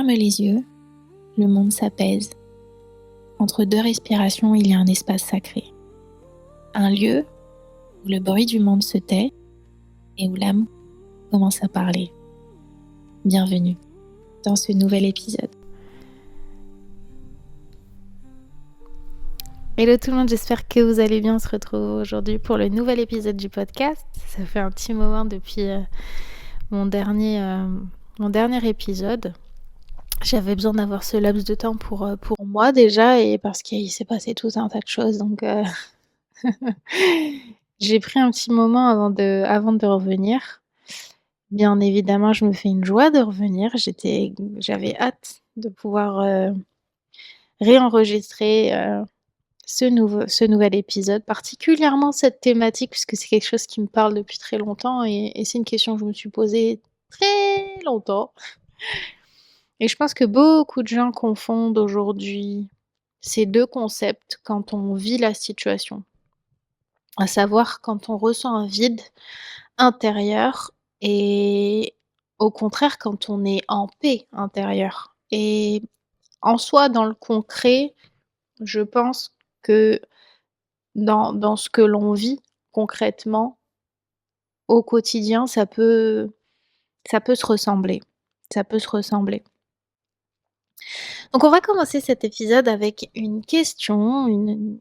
ferme les yeux, le monde s'apaise. Entre deux respirations, il y a un espace sacré. Un lieu où le bruit du monde se tait et où l'âme commence à parler. Bienvenue dans ce nouvel épisode. Hello tout le monde, j'espère que vous allez bien. On se retrouve aujourd'hui pour le nouvel épisode du podcast. Ça fait un petit moment depuis mon dernier épisode. J'avais besoin d'avoir ce laps de temps pour moi déjà et parce qu'il s'est passé tout un tas de choses. Donc j'ai pris un petit moment avant de revenir. Bien évidemment, je me fais une joie de revenir. J'avais hâte de pouvoir réenregistrer ce nouvel épisode, particulièrement cette thématique, puisque c'est quelque chose qui me parle depuis très longtemps et c'est une question que je me suis posée très longtemps. Et je pense que beaucoup de gens confondent aujourd'hui ces deux concepts quand on vit la situation, à savoir quand on ressent un vide intérieur et au contraire quand on est en paix intérieure. Et en soi, dans le concret, je pense que dans ce que l'on vit concrètement au quotidien, ça peut se ressembler. Ça peut se ressembler. Donc on va commencer cet épisode avec une question, une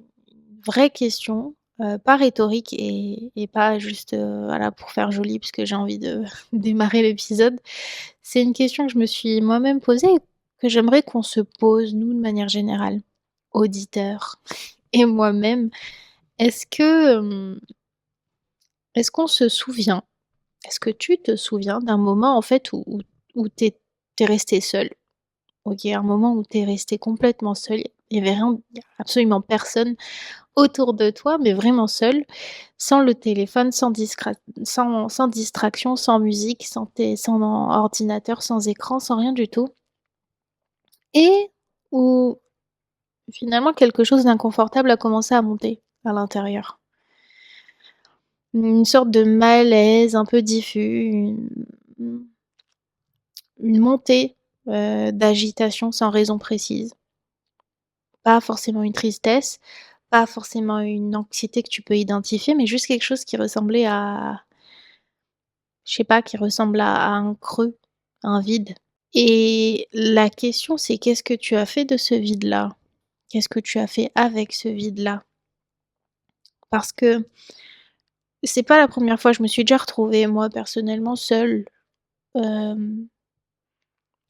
vraie question, pas rhétorique et pas juste voilà, pour faire joli puisque j'ai envie de démarrer l'épisode. C'est une question que je me suis moi-même posée et que j'aimerais qu'on se pose, nous, de manière générale, auditeurs et moi-même. Est-ce qu'on se souvient, est-ce que tu te souviens d'un moment en fait où tu es restée seule? OK, un moment où tu es restée complètement seule, il y avait absolument personne autour de toi, mais vraiment seule, sans le téléphone, sans distraction, sans musique, sans ordinateur, sans écran, sans rien du tout et où finalement quelque chose d'inconfortable a commencé à monter à l'intérieur. Une sorte de malaise un peu diffus, une montée, d'agitation sans raison précise. Pas forcément une tristesse, pas forcément une anxiété que tu peux identifier, mais juste quelque chose qui ressemblait à je sais pas, qui ressemble à un creux, à un vide. Et la question, c'est qu'est-ce que tu as fait de ce vide-là? Qu'est-ce que tu as fait avec ce vide-là? Parce que c'est pas la première fois, je me suis déjà retrouvée, moi, personnellement, seule, hem,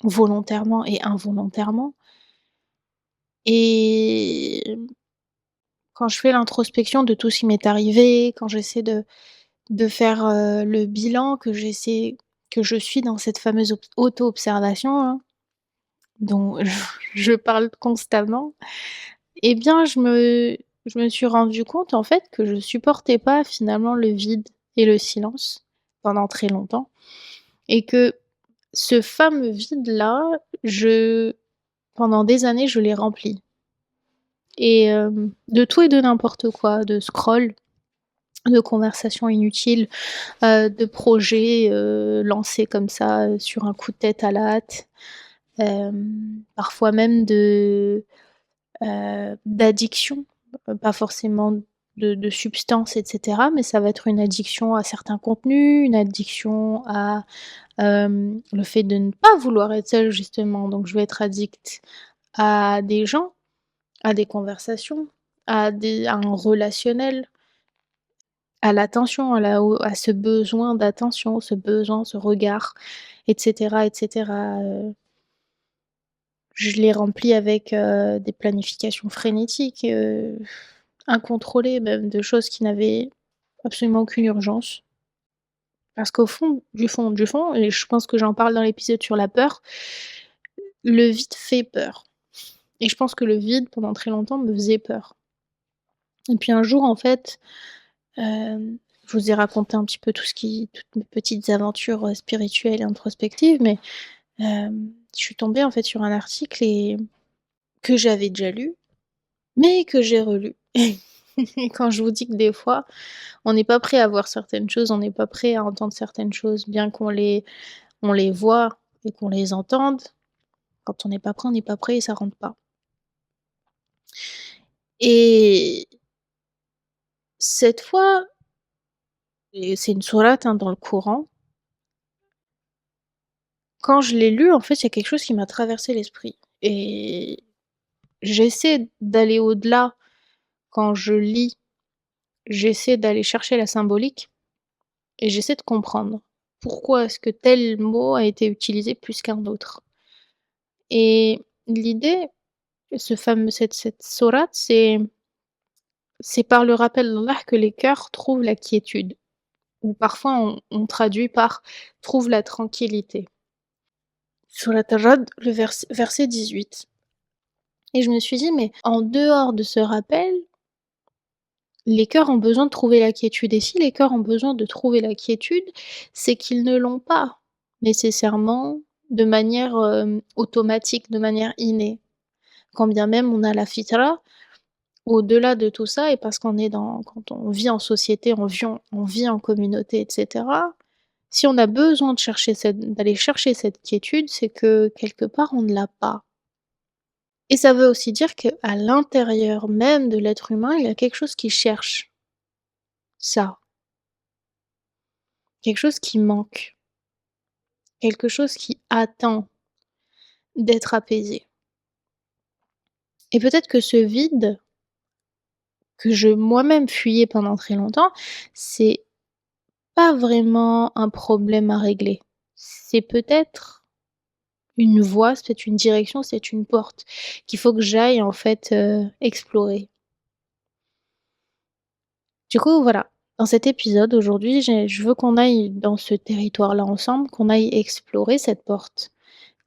volontairement et involontairement. Et quand je fais l'introspection de tout ce qui m'est arrivé, quand j'essaie de faire, le bilan, que je suis dans cette fameuse auto-observation, hein, dont je parle constamment, eh bien je me suis rendu compte en fait que je supportais pas finalement le vide et le silence pendant très longtemps et que ce fameux vide-là, pendant des années, je l'ai rempli et de tout et de n'importe quoi, de scroll, de conversations inutiles, de projets, lancés comme ça, sur un coup de tête à la hâte, parfois même d'addiction, pas forcément de substances et cetera, mais ça va être une addiction à certains contenus, une addiction à, le fait de ne pas vouloir être seule justement, donc je vais être addict à des gens, à des conversations, à un relationnel, à l'attention, à ce besoin d'attention, ce besoin, ce regard et cetera et cetera, je l'ai rempli avec, des planifications frénétiques, incontrôlées même, de choses qui n'avaient absolument aucune urgence. Parce qu'au fond du fond, et je pense que j'en parle dans l'épisode sur la peur, le vide fait peur et je pense que le vide, pendant très longtemps, me faisait peur et puis un jour, en fait, je vous ai raconté un petit peu toutes mes petites aventures, spirituelles et introspectives, mais je suis tombée, en fait, sur un article et que j'avais déjà lu, mais que j'ai relu. Et quand je vous dis que des fois, on n'est pas prêt à voir certaines choses, on n'est pas prêt à entendre certaines choses, bien qu'on les voit et qu'on les entende, Quand on n'est pas prêt, on n'est pas prêt et ça rentre pas. Et cette fois et c'est une sourate, hein, dans le Coran. Quand je l'ai lu, en fait, il y a quelque chose qui m'a traversé l'esprit et j'essaie d'aller au-delà quand je lis, j'essaie d'aller chercher la symbolique et j'essaie de comprendre pourquoi est-ce que tel mot a été utilisé plus qu'un autre. Et l'idée, cette sourate, c'est par le rappel d'Allah que les cœurs trouvent la quiétude ou parfois on traduit par «trouve la tranquillité». Sourate Ar-Ra'd, le verset 18. Et je me suis dit: «Mais en dehors de ce rappel, les cœurs ont besoin de trouver la quiétude et si les cœurs ont besoin de trouver la quiétude, c'est qu'ils ne l'ont pas nécessairement de manière, automatique, de manière innée. Quand bien même on a la fitra, au-delà de tout ça et parce qu'on est dans quand on vit en société, on vit en communauté et cetera, si on a besoin de chercher d'aller chercher cette quiétude, c'est que quelque part on ne l'a pas. Et ça veut aussi dire qu'à l'intérieur même de l'être humain, il y a quelque chose qui cherche ça, quelque chose qui manque, quelque chose qui attend d'être apaisé. Et peut-être que ce vide que je moi-même fuyais pendant très longtemps, c'est pas vraiment un problème à régler. C'est peut-être une voie, c'est peut-être une direction, c'est une porte qu'il faut que j'aille en fait, explorer. Du coup, voilà, dans cet épisode aujourd'hui, je veux qu'on aille dans ce territoire-là ensemble, qu'on aille explorer cette porte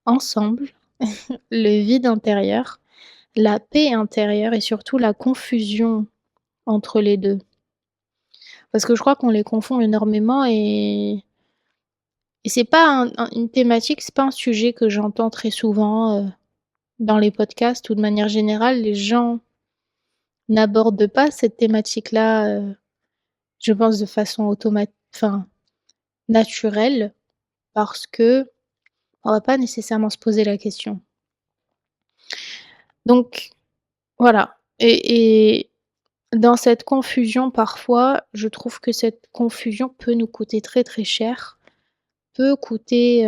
ensemble, le vide intérieur, la paix intérieure et surtout la confusion entre les 2. Parce que je crois qu'on les confond énormément et c'est pas une thématique, c'est pas un sujet que j'entends très souvent, dans les podcasts ou de manière générale, les gens n'abordent pas cette thématique-là, je pense de façon enfin naturelle parce qu'on va pas nécessairement se poser la question. Donc voilà et dans cette confusion parfois, je trouve que cette confusion peut nous coûter très, très cher, peut coûter,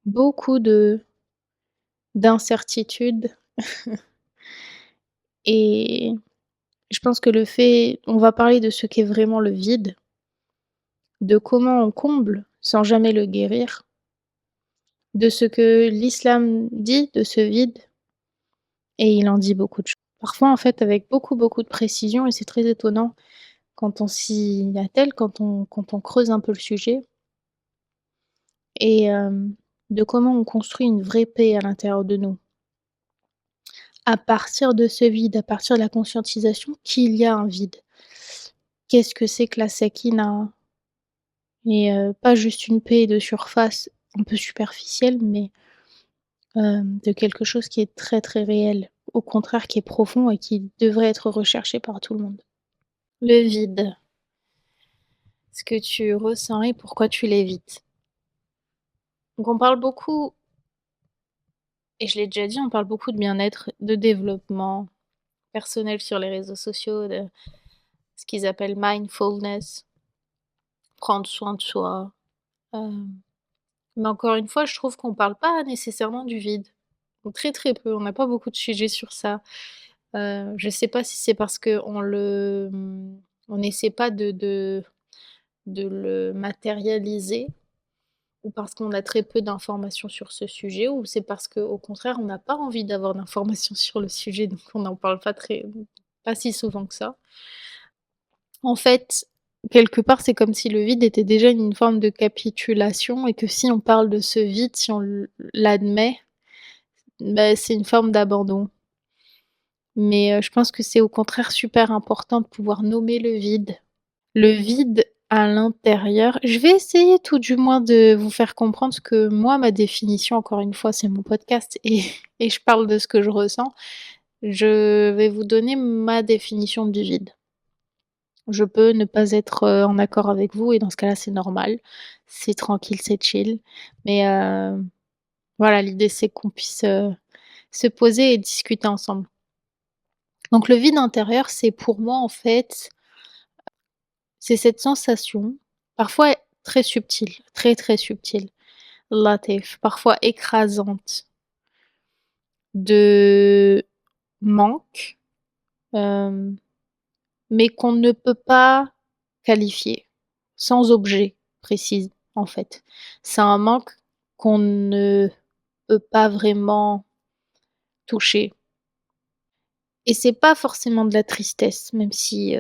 beaucoup d'incertitudes et je pense que on va parler de ce qu'est vraiment le vide, de comment on comble sans jamais le guérir, de ce que l'islam dit de ce vide et il en dit beaucoup de choses. Parfois, en fait, avec beaucoup, beaucoup de précision et c'est très étonnant quand on s'y attelle, quand on creuse un peu le sujet et de comment on construit une vraie paix à l'intérieur de nous. À partir de ce vide, à partir de la conscientisation qu'il y a un vide. Qu'est-ce que c'est que la sakina? Et pas juste une paix de surface un peu superficielle, mais de quelque chose qui est très, très réel. Au contraire, qui est profond et qui devrait être recherché par tout le monde. Le vide. Ce que tu ressens et pourquoi tu l'évites. Donc on parle beaucoup, et je l'ai déjà dit, on parle beaucoup de bien-être, de développement personnel sur les réseaux sociaux, de ce qu'ils appellent mindfulness, prendre soin de soi. Mais encore une fois, je trouve qu'on parle pas nécessairement du vide. Ou très, très peu, on n'a pas beaucoup de sujets sur ça. Je sais pas si c'est parce on n'essaie pas de le matérialiser ou parce qu'on a très peu d'informations sur ce sujet ou c'est parce qu'au contraire, on n'a pas envie d'avoir d'informations sur le sujet, donc on n'en parle pas si souvent que ça. En fait, quelque part, c'est comme si le vide était déjà une forme de capitulation et que si on parle de ce vide, si on l'admet, bah, c'est une forme d'abandon. Mais je pense que c'est au contraire super important de pouvoir nommer le vide. Le vide à l'intérieur. Je vais essayer tout du moins de vous faire comprendre ce que moi, ma définition, encore une fois, c'est mon podcast et et je parle de ce que je ressens. Je vais vous donner ma définition du vide. Je peux ne pas être, en accord avec vous et dans ce cas-là, c'est normal. C'est tranquille, c'est chill. Mais Voilà, l'idée c'est qu'on puisse, se poser et discuter ensemble. Donc le vide intérieur, c'est pour moi, en fait, c'est cette sensation, parfois très subtile, très, très subtile, latif, parfois écrasante de manque, hem, mais qu'on ne peut pas qualifier, sans objet précis, en fait. C'est un manque qu'on ne peut pas vraiment toucher et c'est pas forcément de la tristesse, même si,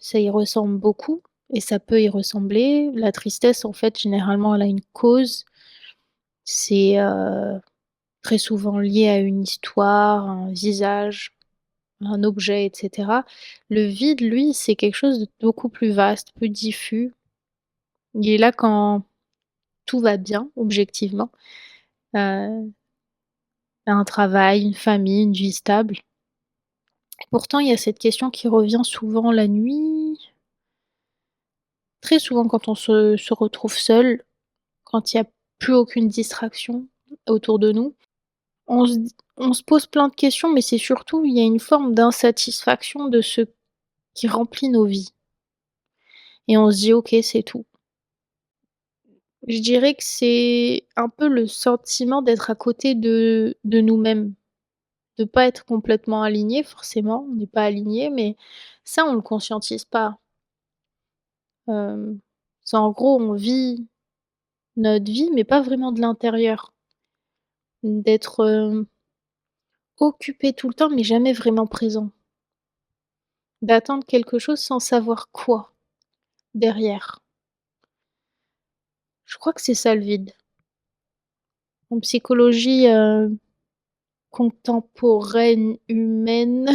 ça y ressemble beaucoup et ça peut y ressembler. La tristesse, en fait, généralement, elle a une cause. C'est, très souvent lié à une histoire, un visage, un objet et cetera. Le vide, lui, c'est quelque chose de beaucoup plus vaste, plus diffus. Il est là quand tout va bien, objectivement, heu, un travail, une famille, une vie stable. Pourtant, il y a cette question qui revient souvent la nuit, très souvent quand on se retrouve seul, quand il y a plus aucune distraction autour de nous. On se pose plein de questions, mais c'est surtout il y a une forme d'insatisfaction de ce qui remplit nos vies et on se dit: «OK, c'est tout». Je dirais que c'est un peu le sentiment d'être à côté de nous-mêmes, de pas être complètement aligné forcément, on n'est pas aligné, mais ça on le conscientise pas. Hem, c'est en gros on vit notre vie, mais pas vraiment de l'intérieur. D'être, occupé tout le temps, mais jamais vraiment présent. D'attendre quelque chose sans savoir quoi derrière. Je crois que c'est ça le vide. En psychologie, contemporaine humaine,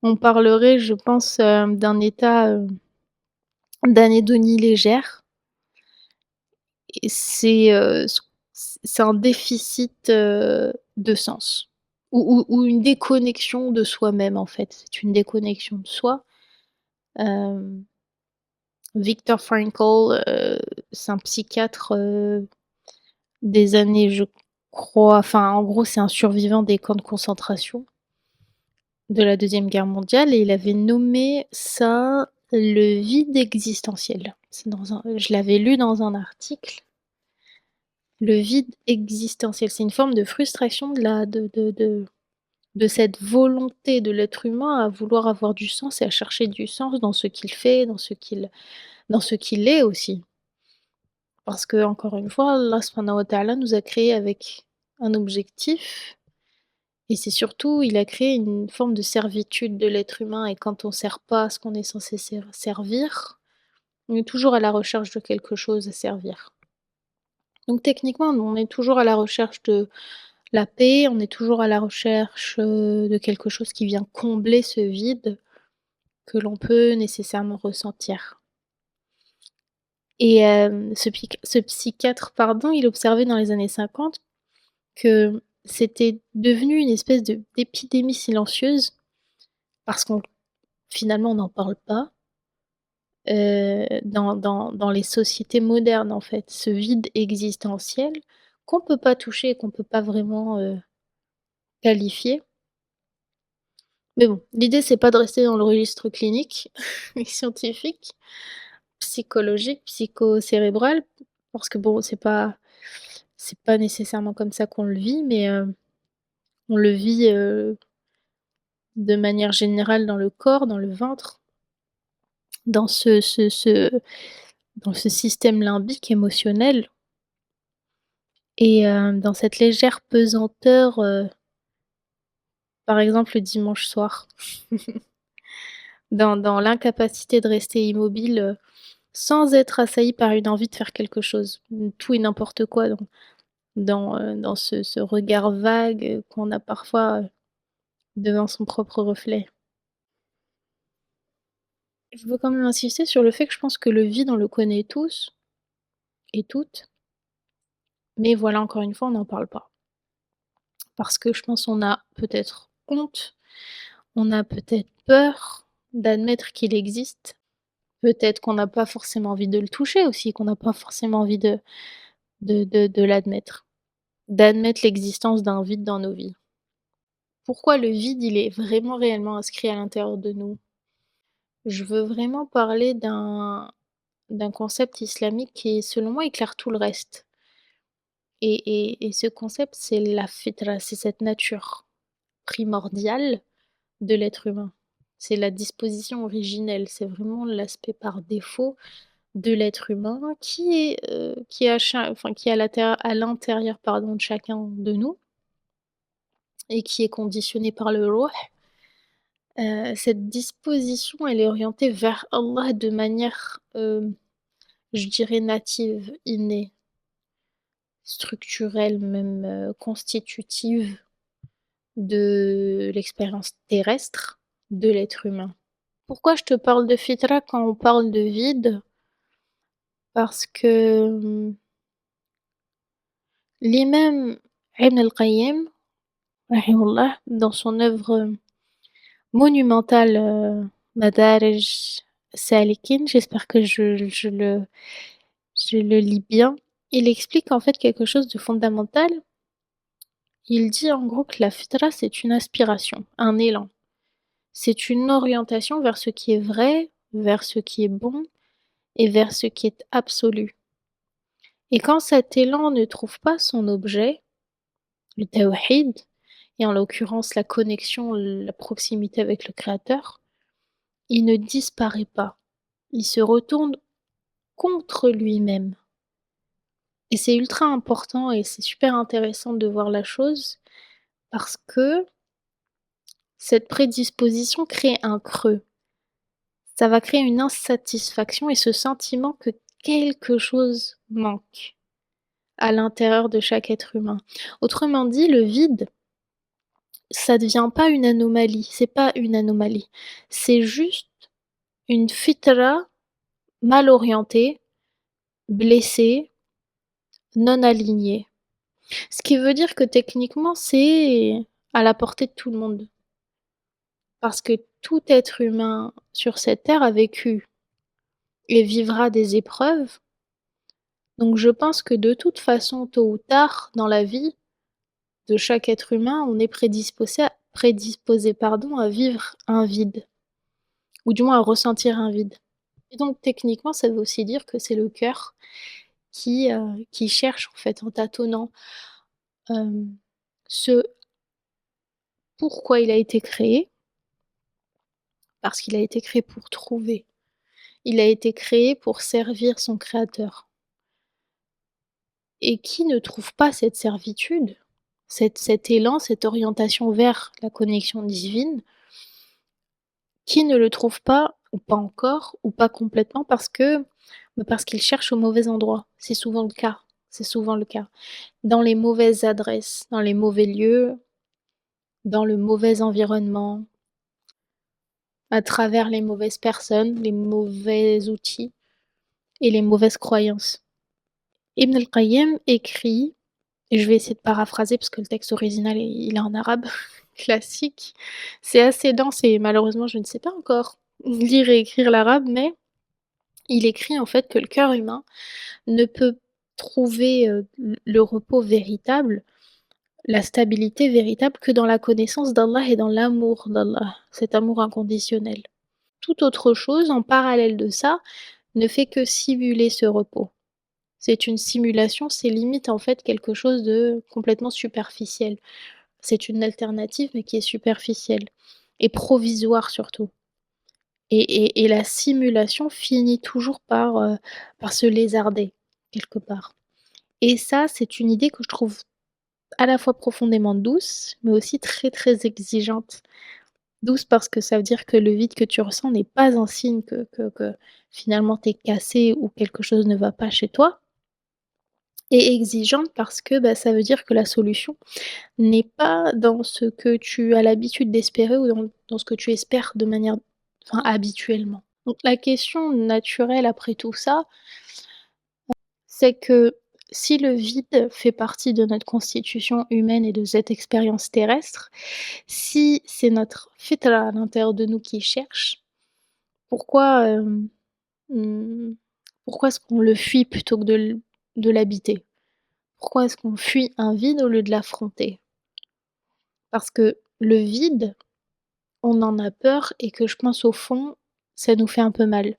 on parlerait, je pense, d'un état, d'anédonie légère et c'est un déficit, de sens ou une déconnexion de soi-même, en fait. C'est une déconnexion de soi. Hem, Viktor Frankl, c'est un psychiatre, des années, je crois enfin, en gros, c'est un survivant des camps de concentration de la Deuxième Guerre mondiale et il avait nommé ça le vide existentiel. C'est dans un je l'avais lu dans un article. Le vide existentiel, c'est une forme de frustration de la de cette volonté de l'être humain à vouloir avoir du sens et à chercher du sens dans ce qu'il fait, dans ce qu'il est aussi. Parce qu'encore une fois, Allah subhanahu wa ta'ala nous a créés avec un objectif et c'est surtout il a créé une forme de servitude de l'être humain et quand on sert pas à ce qu'on est censé servir, on est toujours à la recherche de quelque chose à servir. Donc techniquement, on est toujours à la recherche de la paix, on est toujours à la recherche, de quelque chose qui vient combler ce vide que l'on peut nécessairement ressentir et ce psychiatre, pardon, il observait dans les années 50 que c'était devenu une espèce d'épidémie silencieuse parce qu'on finalement, on n'en parle pas, dans les sociétés modernes, en fait. Ce vide existentiel qu'on peut pas toucher et qu'on peut pas vraiment, qualifier. Mais bon, l'idée c'est pas de rester dans le registre clinique et scientifique, psychologique, psycho-cérébral, parce que bon, c'est pas nécessairement comme ça qu'on le vit, mais, on le vit, de manière générale dans le corps, dans le ventre, dans dans ce système limbique émotionnel et dans cette légère pesanteur, par exemple le dimanche soir, dans l'incapacité de rester immobile, sans être assailli par une envie de faire quelque chose, tout et n'importe quoi dans ce regard vague, qu'on a parfois, devant son propre reflet. Je veux quand même insister sur le fait que je pense que le vide, on le connaît tous et toutes, mais voilà, encore une fois, on n'en parle pas. Parce que je pense on a peut-être honte, on a peut-être peur d'admettre qu'il existe. Peut-être qu'on n'a pas forcément envie de le toucher aussi, qu'on n'a pas forcément envie de l'admettre, d'admettre l'existence d'un vide dans nos vies. Pourquoi le vide, il est vraiment réellement inscrit à l'intérieur de nous? Je veux vraiment parler d'un concept islamique qui, selon moi, éclaire tout le reste et ce concept, c'est la fitra, c'est cette nature primordiale de l'être humain. C'est la disposition originelle, c'est vraiment l'aspect par défaut de l'être humain qui est à l'intérieur, pardon, de chacun de nous et qui est conditionné par le Ruh. Cette disposition, elle est orientée vers Allah de manière, je dirais native, innée, structurelle, même, constitutive de l'expérience terrestre de l'être humain. Pourquoi je te parle de fitra quand on parle de vide? Parce que, l'imam Ibn al-Qayyim, rahimahullah, dans son œuvre monumentale, Madarij Salikin, j'espère que je le lis bien. Il explique en fait quelque chose de fondamental. Il dit en gros que la fitra, c'est une aspiration, un élan. C'est une orientation vers ce qui est vrai, vers ce qui est bon et vers ce qui est absolu. Et quand cet élan ne trouve pas son objet, le tawhid, et en l'occurrence la connexion, la proximité avec le Créateur, il ne disparaît pas. Il se retourne contre lui-même. Et c'est ultra important et c'est super intéressant de voir la chose parce que cette prédisposition crée un creux. Ça va créer une insatisfaction et ce sentiment que quelque chose manque à l'intérieur de chaque être humain. Autrement dit, le vide, ça devient pas une anomalie, c'est pas une anomalie. C'est juste une fitra mal orientée, blessée, non alignée. Ce qui veut dire que techniquement, c'est à la portée de tout le monde. Parce que tout être humain sur cette terre a vécu et vivra des épreuves. Donc je pense que de toute façon, tôt ou tard, dans la vie de chaque être humain, on est prédisposé, pardon, à vivre un vide, ou du moins à ressentir un vide. Et donc techniquement, ça veut aussi dire que c'est le cœur qui cherche en fait en tâtonnant, hem, ce pourquoi il a été créé, parce qu'il a été créé pour trouver. Il a été créé pour servir son créateur. Et qui ne trouve pas cette servitude, cet élan, cette orientation vers la connexion divine, qui ne le trouve pas, ou pas encore, ou pas complètement parce qu'il cherche au mauvais endroit. C'est souvent le cas, c'est souvent le cas. Dans les mauvaises adresses, dans les mauvais lieux, dans le mauvais environnement, à travers les mauvaises personnes, les mauvais outils et les mauvaises croyances. Ibn al-Qayyim écrit, et je vais essayer de paraphraser parce que le texte original il est en arabe classique. C'est assez dense et malheureusement je ne sais pas encore lire et écrire l'arabe, mais il écrit en fait que le cœur humain ne peut trouver, le repos véritable, la stabilité véritable que dans la connaissance d'Allah et dans l'amour d'Allah, cet amour inconditionnel. Toute autre chose en parallèle de ça ne fait que simuler ce repos. C'est une simulation, c'est limite en fait quelque chose de complètement superficiel. C'est une alternative mais qui est superficielle et provisoire surtout et la simulation finit toujours par se lézarder quelque part et ça, c'est une idée que je trouve à la fois profondément douce, mais aussi très, très exigeante. Douce parce que ça veut dire que le vide que tu ressens n'est pas un signe que finalement tu es cassé ou quelque chose ne va pas chez toi et exigeante parce que, bah, ça veut dire que la solution n'est pas dans ce que tu as l'habitude d'espérer ou dans ce que tu espères de manière enfin, habituellement. Donc la question naturelle après tout ça, c'est que si le vide fait partie de notre constitution humaine et de cette expérience terrestre, si c'est notre fitra à l'intérieur de nous qui cherche, pourquoi, mmh, pourquoi est-ce qu'on le fuit plutôt que de l'habiter? Pourquoi est-ce qu'on fuit un vide au lieu de l'affronter? Parce que le vide, on en a peur et que je pense au fond, ça nous fait un peu mal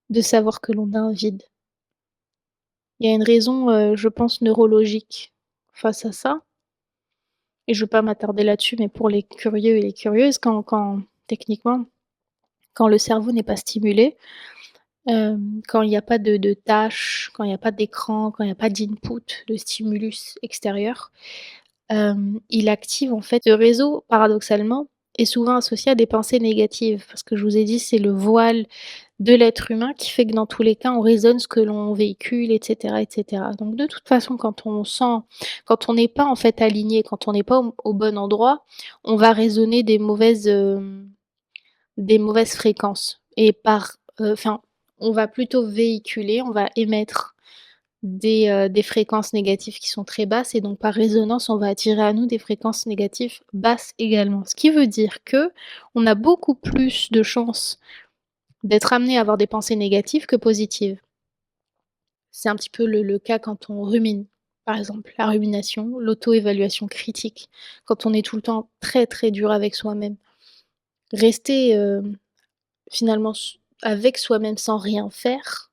de savoir que l'on a un vide. Il y a une raison, je pense neurologique face à ça et je veux pas m'attarder là-dessus, mais pour les curieux et les curieuses, quand techniquement, quand le cerveau n'est pas stimulé, quand il y a pas de tâches, quand il y a pas d'écran, quand il y a pas d'input, de stimulus extérieur, il active en fait ce réseau, paradoxalement, est souvent associé à des pensées négatives. Parce que je vous ai dit, c'est le voile de l'être humain qui fait que dans tous les cas, on raisonne ce que l'on véhicule et cetera et cetera. Donc de toute façon, quand on n'est pas en fait aligné, quand on n'est pas au bon endroit, on va raisonner des mauvaises fréquences et enfin, on va plutôt véhiculer, on va émettre des fréquences négatives qui sont très basses et donc par résonance, on va attirer à nous des fréquences négatives basses également. Ce qui veut dire qu'on a beaucoup plus de chances d'être amené à avoir des pensées négatives que positives. C'est un petit peu le cas quand on rumine, par exemple, la rumination, l'auto-évaluation critique, quand on est tout le temps très, très dur avec soi-même. Rester, finalement avec soi-même sans rien faire,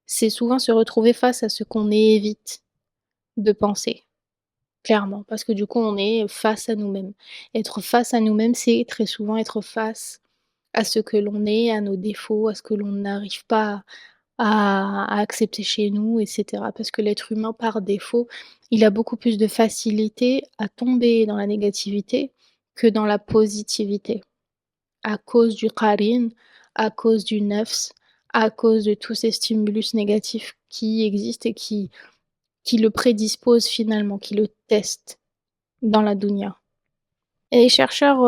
c'est souvent se retrouver face à ce qu'on évite de penser. Clairement, parce que du coup, on est face à nous-mêmes. Être face à nous-mêmes, c'est très souvent être face à ce que l'on est, à nos défauts, à ce que l'on n'arrive pas à accepter chez nous et cetera. Parce que l'être humain, par défaut, il a beaucoup plus de facilité à tomber dans la négativité que dans la positivité. À cause du qarin, à cause du nafs, à cause de tous ces stimulus négatifs qui existent et qui le prédisposent finalement, qui le testent dans la dunya. Et les chercheurs,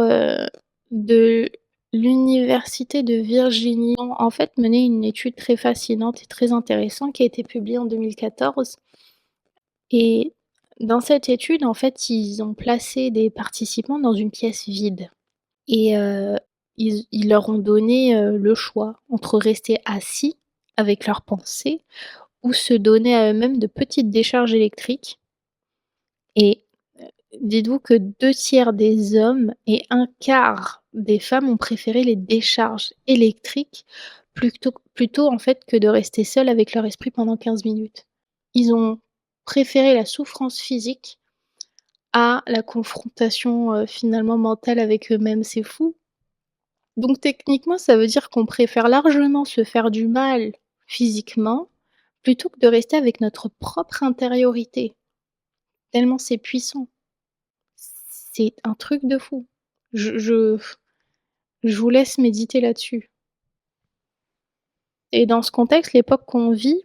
de l'université de Virginie ont en fait mené une étude très fascinante et très intéressante qui a été publiée en 2014 et dans cette étude, en fait, ils ont placé des participants dans une pièce vide et ils leur ont donné, le choix entre rester assis avec leurs pensées ou se donner à eux-mêmes de petites décharges électriques et dites-vous que 2 tiers des hommes et un quart des femmes ont préféré les décharges électriques plutôt en fait que de rester seuls avec leur esprit pendant 15 minutes. Ils ont préféré la souffrance physique à la confrontation, finalement mentale avec eux-mêmes, c'est fou. Donc techniquement, ça veut dire qu'on préfère largement se faire du mal physiquement, plutôt que de rester avec notre propre intériorité, tellement c'est puissant. C'est un truc de fou. Je vous laisse méditer là-dessus. Et dans ce contexte, l'époque qu'on vit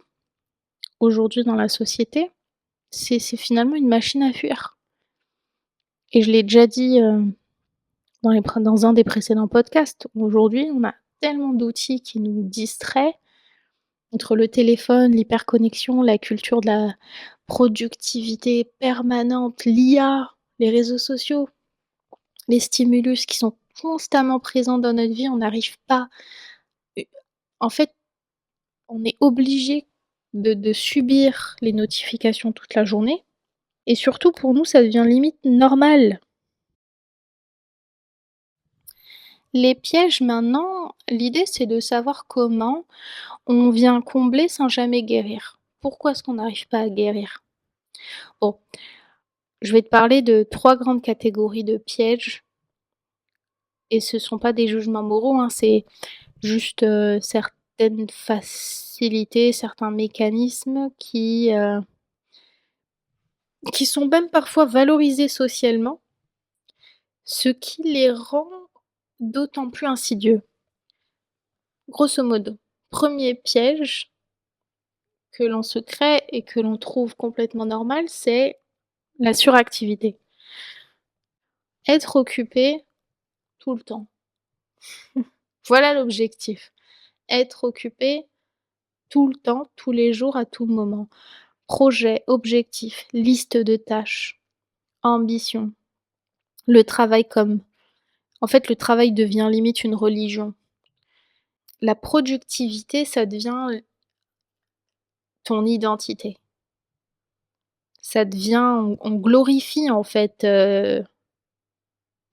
aujourd'hui dans la société, c'est finalement une machine à fuir. Et je l'ai déjà dit, dans un des précédents podcasts. Aujourd'hui, on a tellement d'outils qui nous distraient entre le téléphone, l'hyperconnexion, la culture de la productivité permanente, l'IA, les réseaux sociaux, les stimulus qui sont constamment présents dans notre vie, on n'arrive pas en fait, on est obligé de subir les notifications toute la journée et surtout pour nous, ça devient limite normal. Les pièges maintenant, l'idée c'est de savoir comment on vient combler sans jamais guérir. Pourquoi est-ce qu'on n'arrive pas à guérir? Bon, je vais te parler de 3 grandes catégories de pièges et ce sont pas des jugements moraux, hein, c'est juste, certaines facilités, certains mécanismes qui sont même parfois valorisés socialement, ce qui les rend d'autant plus insidieux. Grosso modo, premier piège que l'on se crée et que l'on trouve complètement normal, c'est la suractivité. Être occupé tout le temps. Voilà l'objectif. Être occupé tout le temps, tous les jours, à tout moment. Projet, objectif, liste de tâches, ambition. Le travail en fait, le travail devient limite une religion. La productivité, ça devient ton identité. Ça devient on glorifie en fait,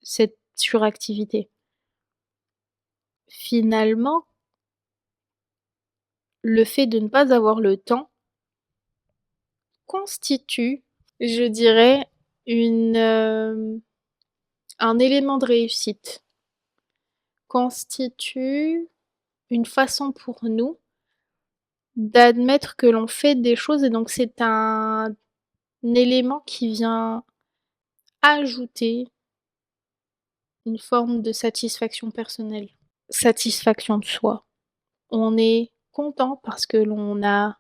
cette suractivité. Finalement, le fait de ne pas avoir le temps constitue, je dirais, une, un élément de réussite, constitue une façon pour nous d'admettre que l'on fait des choses et donc c'est un élément qui vient ajouter une forme de satisfaction personnelle, satisfaction de soi. On est content parce que l'on a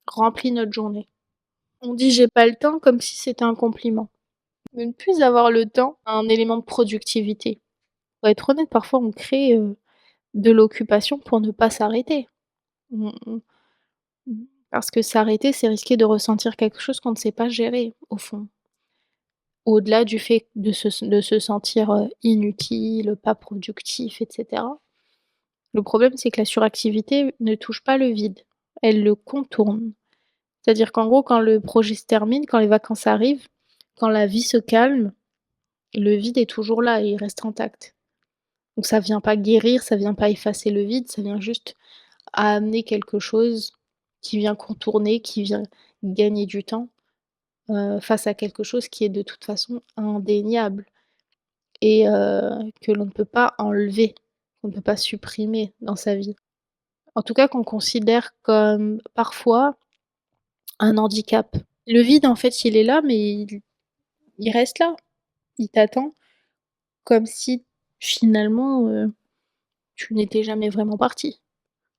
rempli notre journée. On dit j'ai pas le temps comme si c'était un compliment. De ne plus avoir le temps, un élément de productivité. Pour être honnête, parfois on crée de l'occupation pour ne pas s'arrêter. Parce que s'arrêter, c'est risquer de ressentir quelque chose qu'on ne sait pas gérer, au fond. Au-delà du fait de se sentir inutile, pas productif, etc. Le problème, c'est que la suractivité ne touche pas le vide, elle le contourne. C'est-à-dire qu'en gros, quand le projet se termine, quand les vacances arrivent, quand la vie se calme, le vide est toujours là et il reste intact. Donc ça vient pas guérir, ça vient pas effacer le vide, ça vient juste amener quelque chose qui vient contourner, qui vient gagner du temps, face à quelque chose qui est de toute façon indéniable et que l'on ne peut pas enlever, qu'on ne peut pas supprimer dans sa vie. En tout cas qu'on considère comme parfois un handicap. Le vide en fait il est là mais il reste là, il t'attend comme si finalement, tu n'étais jamais vraiment parti.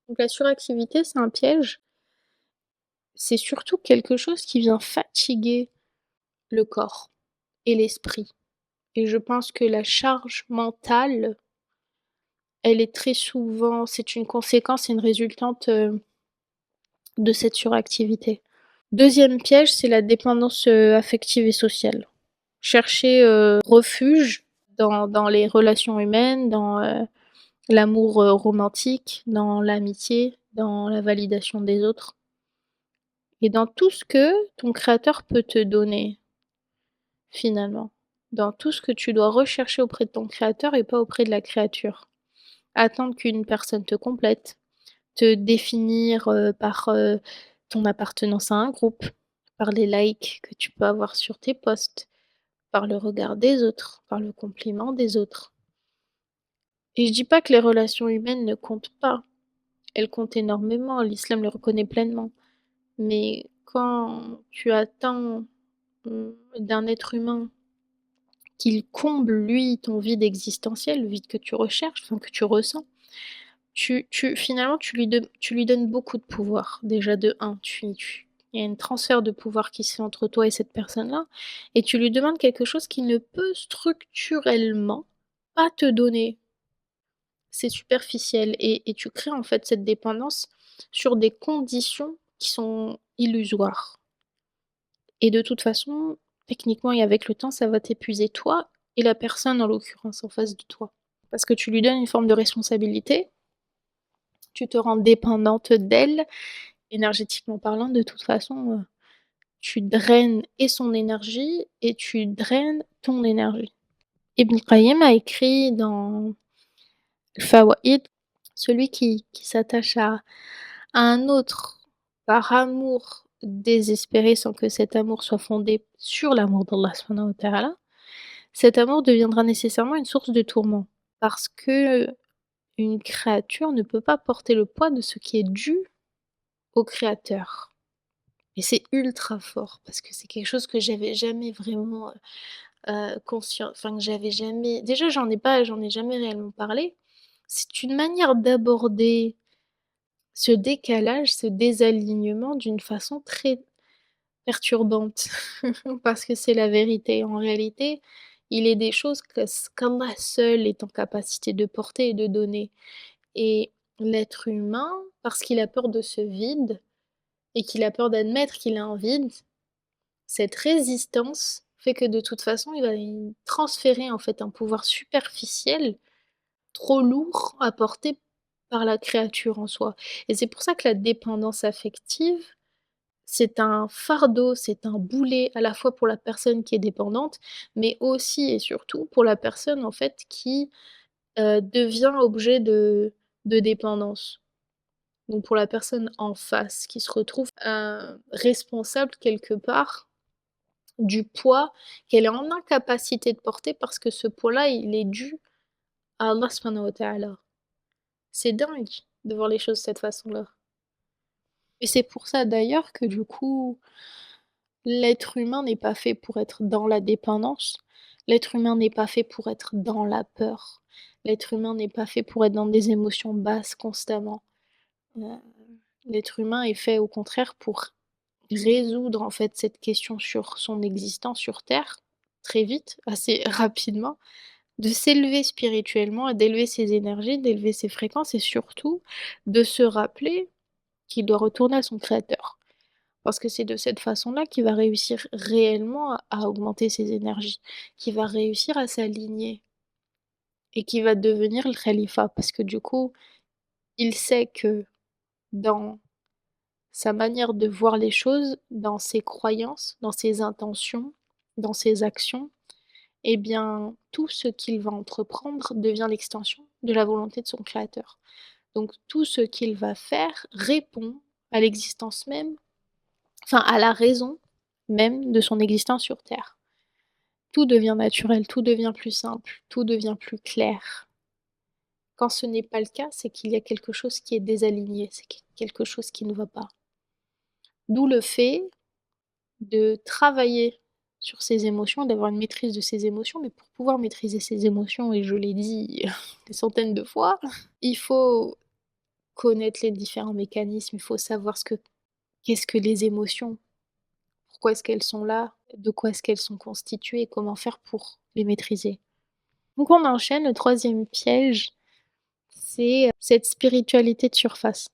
Donc la suractivité c'est un piège, c'est surtout quelque chose qui vient fatiguer le corps et l'esprit et je pense que la charge mentale, elle est très souvent c'est une conséquence et une résultante, de cette suractivité. Deuxième piège, c'est la dépendance, affective et sociale. Chercher, refuge dans les relations humaines, dans, l'amour, romantique, dans l'amitié, dans la validation des autres et dans tout ce que ton créateur peut te donner, finalement. Dans tout ce que tu dois rechercher auprès de ton créateur et pas auprès de la créature. Attendre qu'une personne te complète, te définir, par, ton appartenance à un groupe, par les likes que tu peux avoir sur tes posts, par le regard des autres, par le compliment des autres. Et je dis pas que les relations humaines ne comptent pas. Elles comptent énormément, l'islam le reconnaît pleinement. Mais quand tu attends, d'un être humain qu'il comble lui ton vide existentiel, le vide que tu recherches, enfin que tu ressens, tu finalement tu lui donnes beaucoup de pouvoir. Déjà de un, il y a un transfert de pouvoir qui se fait entre toi et cette personne-là et tu lui demandes quelque chose qu'il ne peut structurellement pas te donner. C'est superficiel et tu crées en fait cette dépendance sur des conditions qui sont illusoires et de toute façon, techniquement et avec le temps, ça va t'épuiser toi et la personne en l'occurrence en face de toi. Parce que tu lui donnes une forme de responsabilité, tu te rends dépendante d'elle, énergétiquement parlant de toute façon, tu draines et son énergie et tu draines ton énergie. Ibn Qayyim a écrit dans Fawaïd, celui qui s'attache à un autre par amour désespéré sans que cet amour soit fondé sur l'amour d'Allah subhanahu wa ta'ala, cet amour deviendra nécessairement une source de tourment. Parce que une créature ne peut pas porter le poids de ce qui est dû au créateur. Et c'est ultra fort parce que c'est quelque chose que j'avais jamais vraiment, enfin que j'avais jamais déjà j'en ai jamais réellement parlé. C'est une manière d'aborder ce décalage, ce désalignement d'une façon très perturbante parce que c'est la vérité. En réalité, il est des choses qu'Allah seul est en capacité de porter et de donner et l'être humain, parce qu'il a peur de ce vide et qu'il a peur d'admettre qu'il a un vide, cette résistance fait que de toute façon, il va y transférer en fait un pouvoir superficiel, trop lourd à porter par la créature en soi et c'est pour ça que la dépendance affective, C'est un fardeau, c'est un boulet à la fois pour la personne qui est dépendante, mais aussi et surtout pour la personne, en fait, qui, devient objet de dépendance. Donc pour la personne en face qui se retrouve, responsable quelque part du poids qu'elle est en incapacité de porter parce que ce poids-là, il est dû à Allah subhanahu wa ta'ala. C'est dingue de voir les choses de cette façon-là. Et c'est pour ça d'ailleurs que du coup, l'être humain n'est pas fait pour être dans la dépendance. L'être humain n'est pas fait pour être dans la peur. L'être humain n'est pas fait pour être dans des émotions basses constamment. Heu, l'être humain est fait au contraire pour résoudre en fait cette question sur son existence sur terre, très vite, assez rapidement, de s'élever spirituellement et d'élever ses énergies, d'élever ses fréquences et surtout de se rappeler qu'il doit retourner à son créateur. Parce que c'est de cette façon-là qu'il va réussir réellement à augmenter ses énergies, qu'il va réussir à s'aligner et qu'il va devenir le khalifa. Parce que du coup, il sait que dans sa manière de voir les choses, dans ses croyances, dans ses intentions, dans ses actions, eh bien, tout ce qu'il va entreprendre devient l'extension de la volonté de son créateur. Donc tout ce qu'il va faire répond à l'existence même, enfin à la raison même de son existence sur Terre. Tout devient naturel, tout devient plus simple, tout devient plus clair. Quand ce n'est pas le cas, c'est qu'il y a quelque chose qui est désaligné, c'est quelque chose qui ne va pas. D'où le fait de travailler sur ses émotions, d'avoir une maîtrise de ses émotions, mais pour pouvoir maîtriser ses émotions, et je l'ai dit des centaines de fois, il faut connaître les différents mécanismes, il faut savoir qu'est-ce que les émotions, pourquoi est-ce qu'elles sont là, de quoi est-ce qu'elles sont constituées et comment faire pour les maîtriser. Donc on enchaîne, le troisième piège, c'est cette spiritualité de surface.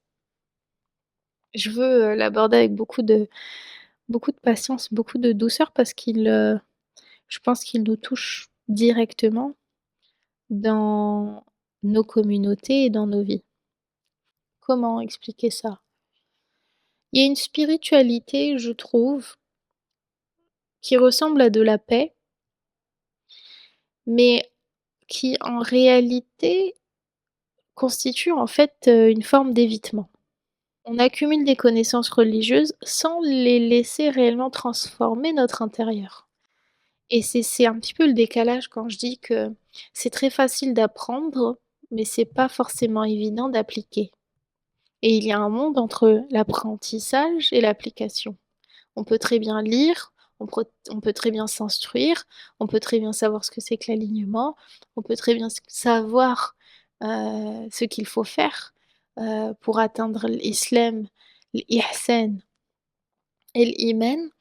Je veux l'aborder avec beaucoup de patience, beaucoup de douceur parce je pense qu'il nous touche directement dans nos communautés et dans nos vies. Comment expliquer ça? Il y a une spiritualité, je trouve, qui ressemble à de la paix, mais qui en réalité constitue en fait une forme d'évitement. On accumule des connaissances religieuses sans les laisser réellement transformer notre intérieur. Et c'est un petit peu le décalage quand je dis que c'est très facile d'apprendre, mais c'est pas forcément évident d'appliquer. Et il y a un monde entre l'apprentissage et l'application. On peut très bien lire, on peut très bien s'instruire, on peut très bien savoir ce que c'est que l'alignement, on peut très bien savoir ce qu'il faut faire pour atteindre l'islam, l'ihsan et l'iman,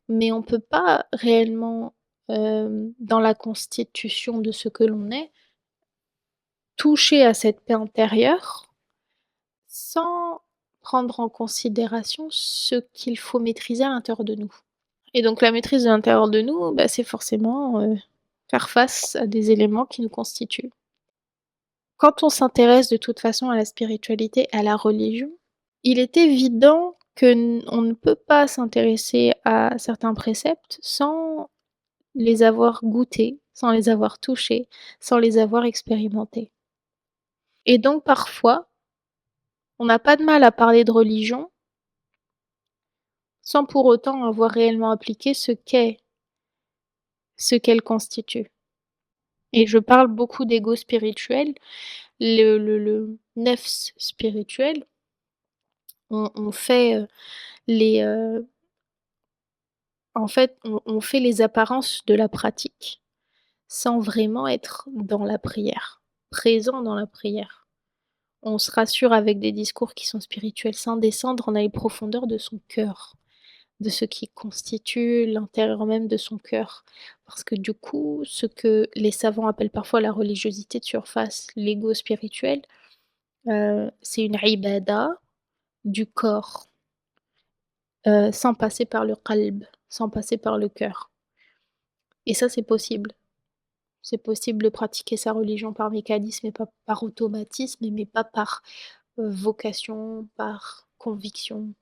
mais on ne peut pas réellement, dans la constitution de ce que l'on est, toucher à cette paix intérieure sans prendre en considération ce qu'il faut maîtriser à l'intérieur de nous. Et donc la maîtrise de l'intérieur de nous, bah, c'est forcément, faire face à des éléments qui nous constituent. Quand on s'intéresse de toute façon à la spiritualité, à la religion, il est évident on ne peut pas s'intéresser à certains préceptes sans les avoir goûtés, sans les avoir touchés, sans les avoir expérimentés. Et donc parfois, on n'a pas de mal à parler de religion sans pour autant avoir réellement appliqué ce qu'elle constitue. Et je parle beaucoup d'ego spirituel, le nefs spirituel, on fait, les, en fait, on fait les apparences de la pratique, sans vraiment être dans la prière, présent dans la prière. On se rassure avec des discours qui sont spirituels, sans descendre dans les profondeurs de son cœur, de ce qui constitue l'intérieur même de son cœur. Parce que du coup, ce que les savants appellent parfois la religiosité de surface, l'ego spirituel, c'est une ibada du corps, sans passer par le qalb, sans passer par le cœur. Et ça, c'est possible. C'est possible de pratiquer sa religion par mécanisme et pas par automatisme, mais pas par vocation, par conviction.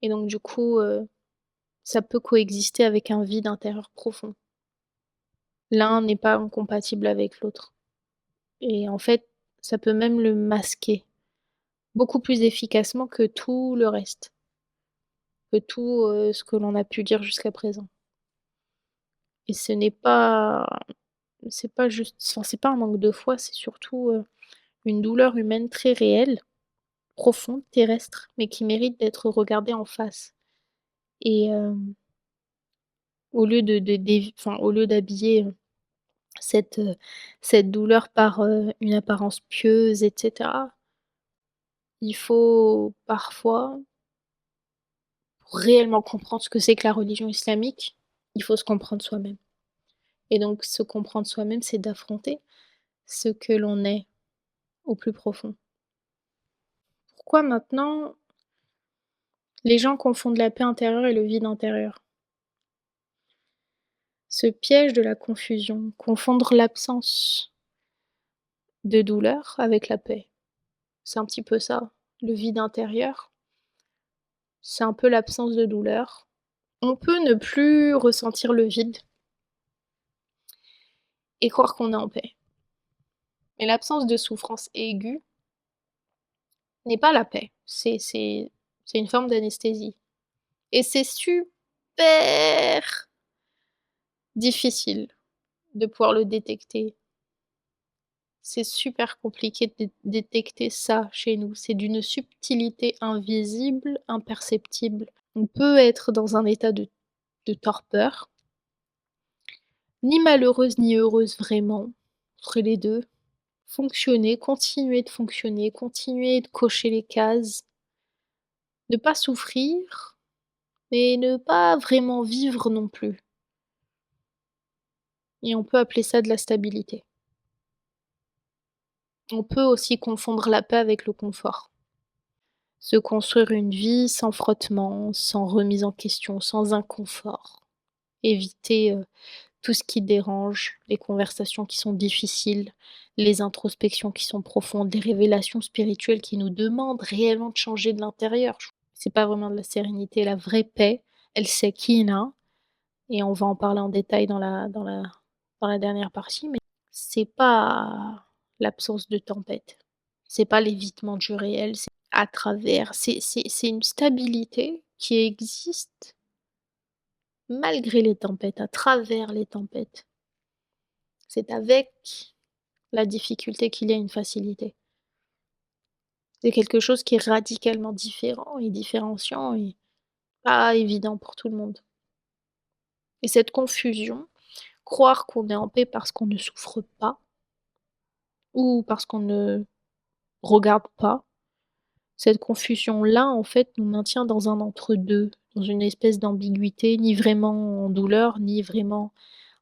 et donc du coup, ça peut coexister avec un vide intérieur profond. L'un n'est pas incompatible avec l'autre et en fait, ça peut même le masquer beaucoup plus efficacement que tout le reste, que tout, ce que l'on a pu dire jusqu'à présent et ce n'est pas c'est pas juste enfin, c'est pas un manque de foi, c'est surtout, une douleur humaine très réelle, profonde, terrestre, mais qui mérite d'être regardée en face et au lieu au lieu d'habiller, cette, cette douleur par, une apparence pieuse et cetera, il faut parfois, pour réellement comprendre ce que c'est que la religion islamique, il faut se comprendre soi-même et donc se comprendre soi-même, c'est d'affronter ce que l'on est au plus profond. Pourquoi maintenant les gens confondent la paix intérieure et le vide intérieur? Ce piège de la confusion, confondre l'absence de douleur avec la paix. C'est un petit peu ça. Le vide intérieur, c'est un peu l'absence de douleur. On peut ne plus ressentir le vide et croire qu'on est en paix. Mais l'absence de souffrance aiguë n'est pas la paix. C'est une forme d'anesthésie. Et c'est super difficile de pouvoir le détecter. C'est super compliqué de détecter ça chez nous. C'est d'une subtilité invisible, imperceptible. On peut être dans un état de torpeur, ni malheureuse ni heureuse vraiment, entre les deux. Fonctionner, continuer de cocher les cases, ne pas souffrir, mais ne pas vraiment vivre non plus. Et on peut appeler ça de la stabilité. On peut aussi confondre la paix avec le confort. Se construire une vie sans frottement, sans remise en question, sans inconfort. Éviter, tout ce qui dérange, les conversations qui sont difficiles, les introspections qui sont profondes, les révélations spirituelles qui nous demandent réellement de changer de l'intérieur. C'est pas vraiment de la sérénité. La vraie paix, elle s'acquiert et on va en parler en détail dans la dernière partie, mais c'est pas l'absence de tempête. C'est pas l'évitement du réel, c'est à travers c'est une stabilité qui existe malgré les tempêtes, à travers les tempêtes. C'est avec la difficulté qu'il y a une facilité. C'est quelque chose qui est radicalement différent et différenciant et pas évident pour tout le monde. Et cette confusion, croire qu'on est en paix parce qu'on ne souffre pas ou parce qu'on ne regarde pas, cette confusion-là, en fait, nous maintient dans un entre-deux, dans une espèce d'ambiguïté, ni vraiment en douleur, ni vraiment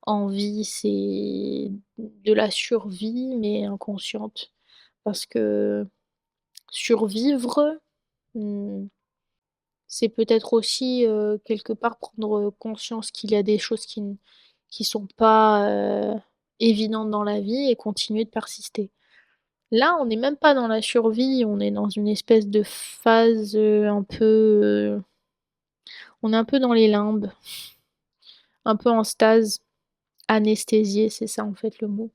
en vie. C'est de la survie, mais inconsciente. Parce que survivre, mmh, c'est peut-être aussi, quelque part prendre conscience qu'il y a des choses qui sont pas, évidentes dans la vie et continuer de persister. Là, on n'est même pas dans la survie, on est dans une espèce de phase, un peu, on est un peu dans les limbes, un peu en stase, anesthésié, c'est ça en fait le mot.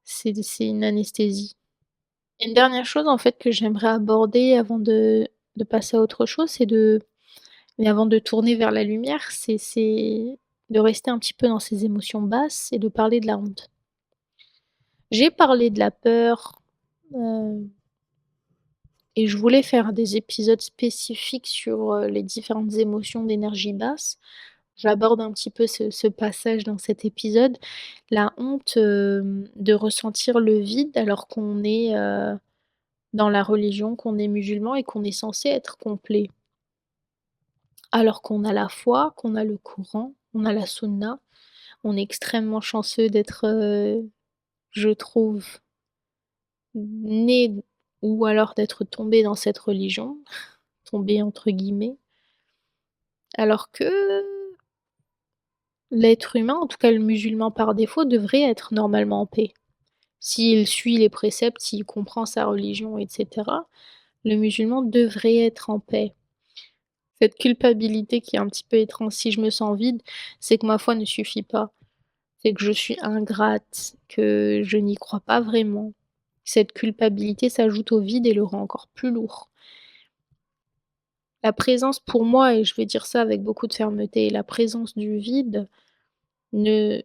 C'est une anesthésie. Et une dernière chose en fait que j'aimerais aborder avant de passer à autre chose, c'est de mais avant de tourner vers la lumière, c'est de rester un petit peu dans ces émotions basses et de parler de la honte. J'ai parlé de la peur, heu et je voulais faire des épisodes spécifiques sur, les différentes émotions d'énergie basse. J'aborde un petit peu ce passage dans cet épisode. La honte, de ressentir le vide alors qu'on est, dans la religion, qu'on est musulman et qu'on est censé être complet. Alors qu'on a la foi, qu'on a le Coran, on a la Sunna. On est extrêmement chanceux d'être, je trouve, né ou alors d'être tombé dans cette religion, «tombé» entre guillemets. Alors que l'être humain, en tout cas le musulman par défaut, devrait être normalement en paix. S'il suit les préceptes, s'il comprend sa religion et cetera, le musulman devrait être en paix. Cette culpabilité qui est un petit peu étrange. Si je me sens vide, c'est que ma foi ne suffit pas. C'est que je suis ingrate, que je n'y crois pas vraiment. Cette culpabilité s'ajoute au vide et le rend encore plus lourd. La présence pour moi, et je vais dire ça avec beaucoup de fermeté, la présence du vide ne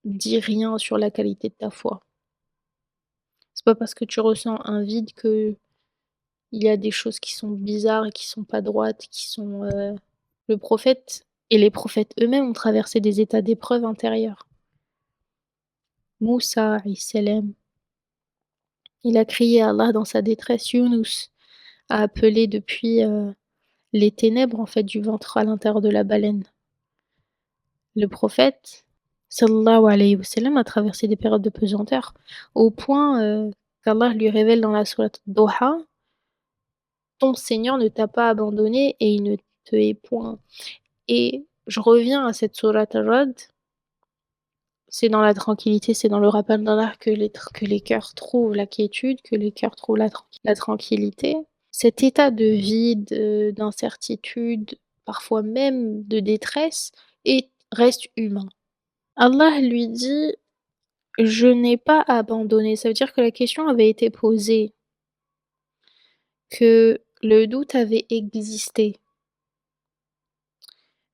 dit rien sur la qualité de ta foi. C'est pas parce que tu ressens un vide que il y a des choses qui sont bizarres et qui sont pas droites, qui sont, le prophète et les prophètes eux-mêmes ont traversé des états d'épreuve intérieure. Moussa alayhi salam, il a crié à Allah dans sa détresse. Younous a appelé depuis, les ténèbres en fait du ventre à l'intérieur de la baleine. Le prophète sallallahu alayhi wa sallam a traversé des périodes de pesanteur au point, qu'Allah lui révèle dans la sourate Doha: ton Seigneur ne t'a pas abandonné et il ne te hait point. Et je reviens à cette sourate Ar-Ra'd, c'est dans la tranquillité, c'est dans le rappel d'Allah que les cœurs trouvent la quiétude, que les cœurs trouvent la tranquillité. Cet état de vide, d'incertitude, parfois même de détresse, reste humain. Allah lui dit: je n'ai pas abandonné. Ça veut dire que la question avait été posée, que le doute avait existé,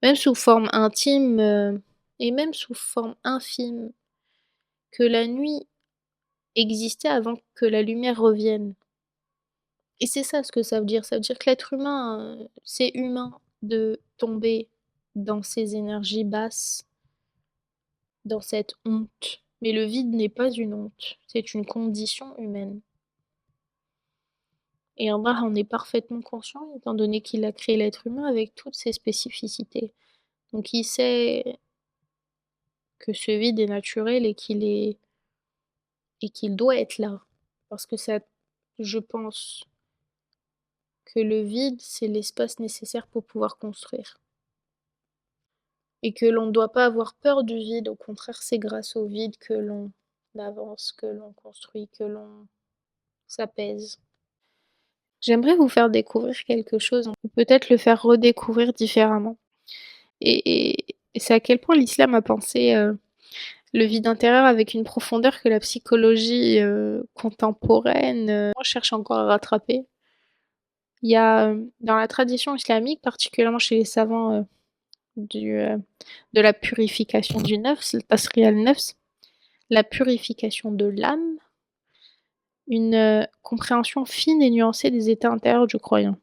même sous forme intime, et même sous forme infime, que la nuit existait avant que la lumière revienne. Et c'est ça ce que ça veut dire. Ça veut dire que l'être humain, c'est humain de tomber dans ces énergies basses, dans cette honte. Mais le vide n'est pas une honte, c'est une condition humaine. Et Allah en est parfaitement conscient, étant donné qu'il a créé l'être humain avec toutes ses spécificités. Donc il sait que ce vide est naturel et qu'il doit être là. Parce que ça, je pense que le vide, c'est l'espace nécessaire pour pouvoir construire. Et que l'on ne doit pas avoir peur du vide, au contraire, c'est grâce au vide que l'on avance, que l'on construit, que l'on s'apaise. J'aimerais vous faire découvrir quelque chose, ou peut-être le faire redécouvrir différemment. Et c'est à quel point l'islam a pensé le vide intérieur avec une profondeur que la psychologie contemporaine cherche encore à rattraper. Il y a dans la tradition islamique, particulièrement chez les savants de la purification du nafs, le tasriya al-nafs, la purification de l'âme, une compréhension fine et nuancée des états intérieurs du croyant.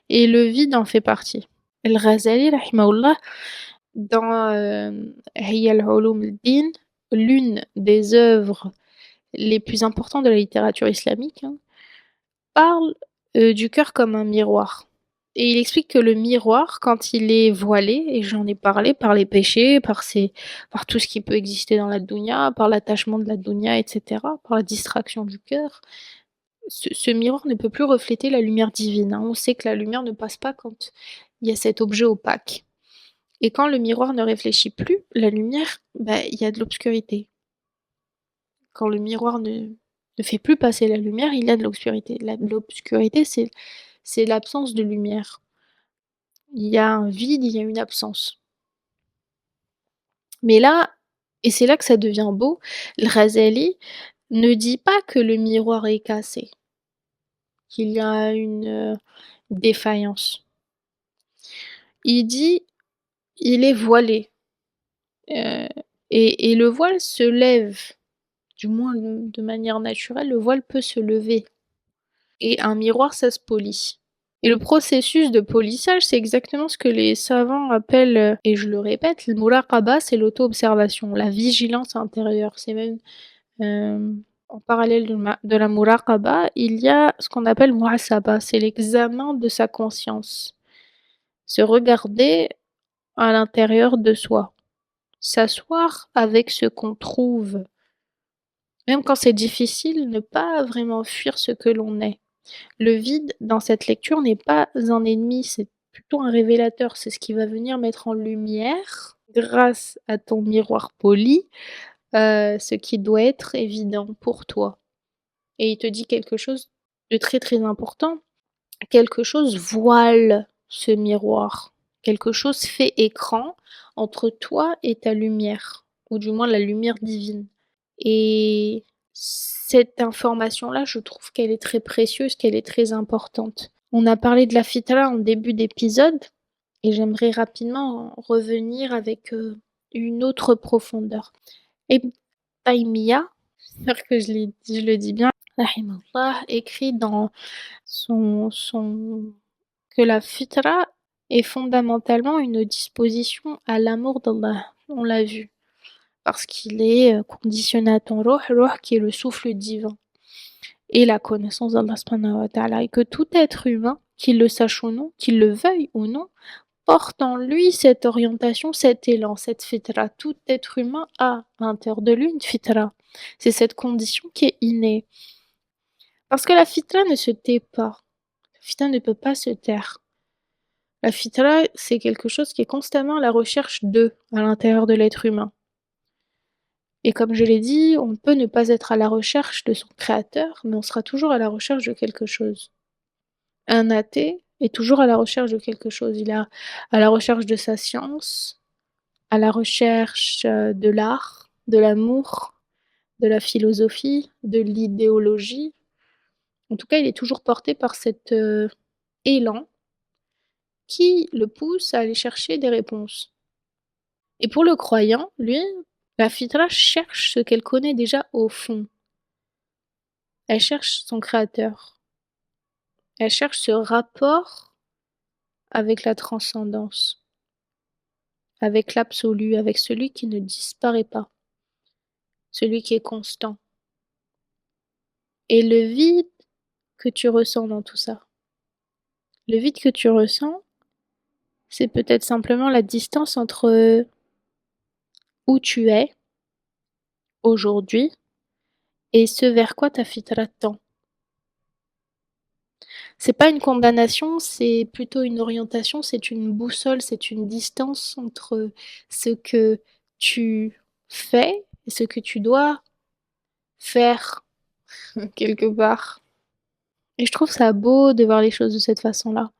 Et le vide en fait partie. Al-Ghazali, rahimahullah, dans Hiya al-Ulum al-Din, l'une des œuvres les plus importantes de la littérature islamique, parle du cœur comme un miroir. Et il explique que le miroir, quand il est voilé, et j'en ai parlé, par les péchés, par tout ce qui peut exister dans la dunya, par l'attachement de la dunya, etc., par la distraction du cœur, ce miroir ne peut plus refléter la lumière divine. On sait que la lumière ne passe pas quand il y a cet objet opaque. Et quand le miroir ne réfléchit plus, la lumière, il y a de l'obscurité. Quand le miroir ne fait plus passer la lumière, il y a de l'obscurité. L'obscurité, c'est l'absence de lumière. Il y a un vide, il y a une absence. Mais là, et c'est là que ça devient beau, le Ghazali ne dit pas que le miroir est cassé, qu'il y a une défaillance. Il dit, il est voilé. Euh, et le voile se lève, du moins de manière naturelle, le voile peut se lever. Et un miroir, ça se polit. Et le processus de polissage, c'est exactement ce que les savants appellent, et je le répète, le muraqaba, c'est l'auto-observation, la vigilance intérieure. C'est même en parallèle de la muraqaba, il y a ce qu'on appelle muhasaba, c'est l'examen de sa conscience. Se regarder à l'intérieur de soi. S'asseoir avec ce qu'on trouve. Même quand c'est difficile, ne pas vraiment fuir ce que l'on est. Le vide, dans cette lecture, n'est pas un ennemi, c'est plutôt un révélateur. C'est ce qui va venir mettre en lumière, grâce à ton miroir poli, ce qui doit être évident pour toi. Et il te dit quelque chose de très très important. Quelque chose voile ce miroir. Quelque chose fait écran entre toi et ta lumière, ou du moins la lumière divine. Et cette information-là, je trouve qu'elle est très précieuse, qu'elle est très importante. On a parlé de la fitra en début d'épisode, et j'aimerais rapidement revenir avec une autre profondeur. Ibn Taymiyyah, j'espère que je le dis bien, rahimahullah, écrit dans son que la fitra est fondamentalement une disposition à l'amour d'Allah. On l'a vu. Parce qu'il est conditionné à ton ruh qui est le souffle divin et la connaissance d'Allah subhanahu wa ta'ala, et que tout être humain, qu'il le sache ou non, qu'il le veuille ou non, porte en lui cette orientation, cet élan, cette fitra. Tout être humain a à l'intérieur de lui une fitra. C'est cette condition qui est innée. Parce que la fitra ne se tait pas. La fitra ne peut pas se taire. La fitra, c'est quelque chose qui est constamment à la recherche d'eux à l'intérieur de l'être humain. Et comme je l'ai dit, on peut ne pas être à la recherche de son créateur, mais on sera toujours à la recherche de quelque chose. Un athée est toujours à la recherche de quelque chose. Il est à la recherche de sa science, à la recherche de l'art, de l'amour, de la philosophie, de l'idéologie. En tout cas, il est toujours porté par cet élan qui le pousse à aller chercher des réponses. Et pour le croyant, lui, la fitra cherche ce qu'elle connaît déjà au fond. Elle cherche son créateur. Elle cherche ce rapport avec la transcendance, avec l'absolu, avec celui qui ne disparaît pas, celui qui est constant. Et le vide que tu ressens dans tout ça, le vide que tu ressens, c'est peut-être simplement la distance entre où tu es aujourd'hui et ce vers quoi ta fitra tend. C'est pas une condamnation, c'est plutôt une orientation, c'est une boussole, c'est une distance entre ce que tu fais et ce que tu dois faire quelque part. Et je trouve ça beau de voir les choses de cette façon-là.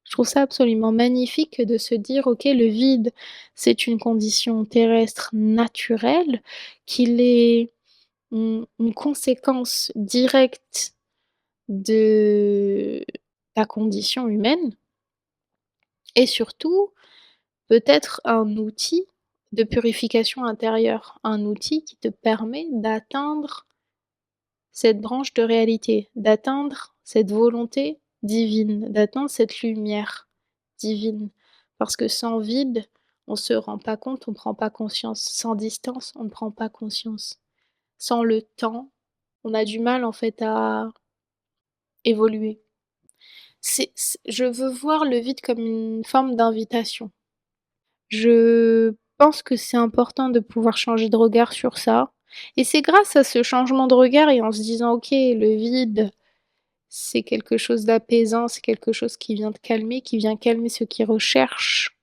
Je trouve ça absolument magnifique de se dire, ok, le vide, c'est une condition terrestre naturelle, qu'il est une conséquence directe de la condition humaine, et surtout, peut-être un outil de purification intérieure, un outil qui te permet d'atteindre cette branche de réalité, d'atteindre cette volonté divine, d'atteindre cette lumière divine. Parce que sans vide, on se rend pas compte, on prend pas conscience. Sans distance, on ne prend pas conscience. Sans le temps, on a du mal en fait à évoluer. Je veux voir le vide comme une forme d'invitation. Je pense que c'est important de pouvoir changer de regard sur ça. Et c'est grâce à ce changement de regard et en se disant, ok, le vide, c'est quelque chose d'apaisant, c'est quelque chose qui vient te calmer, qui vient calmer ceux qui recherchent,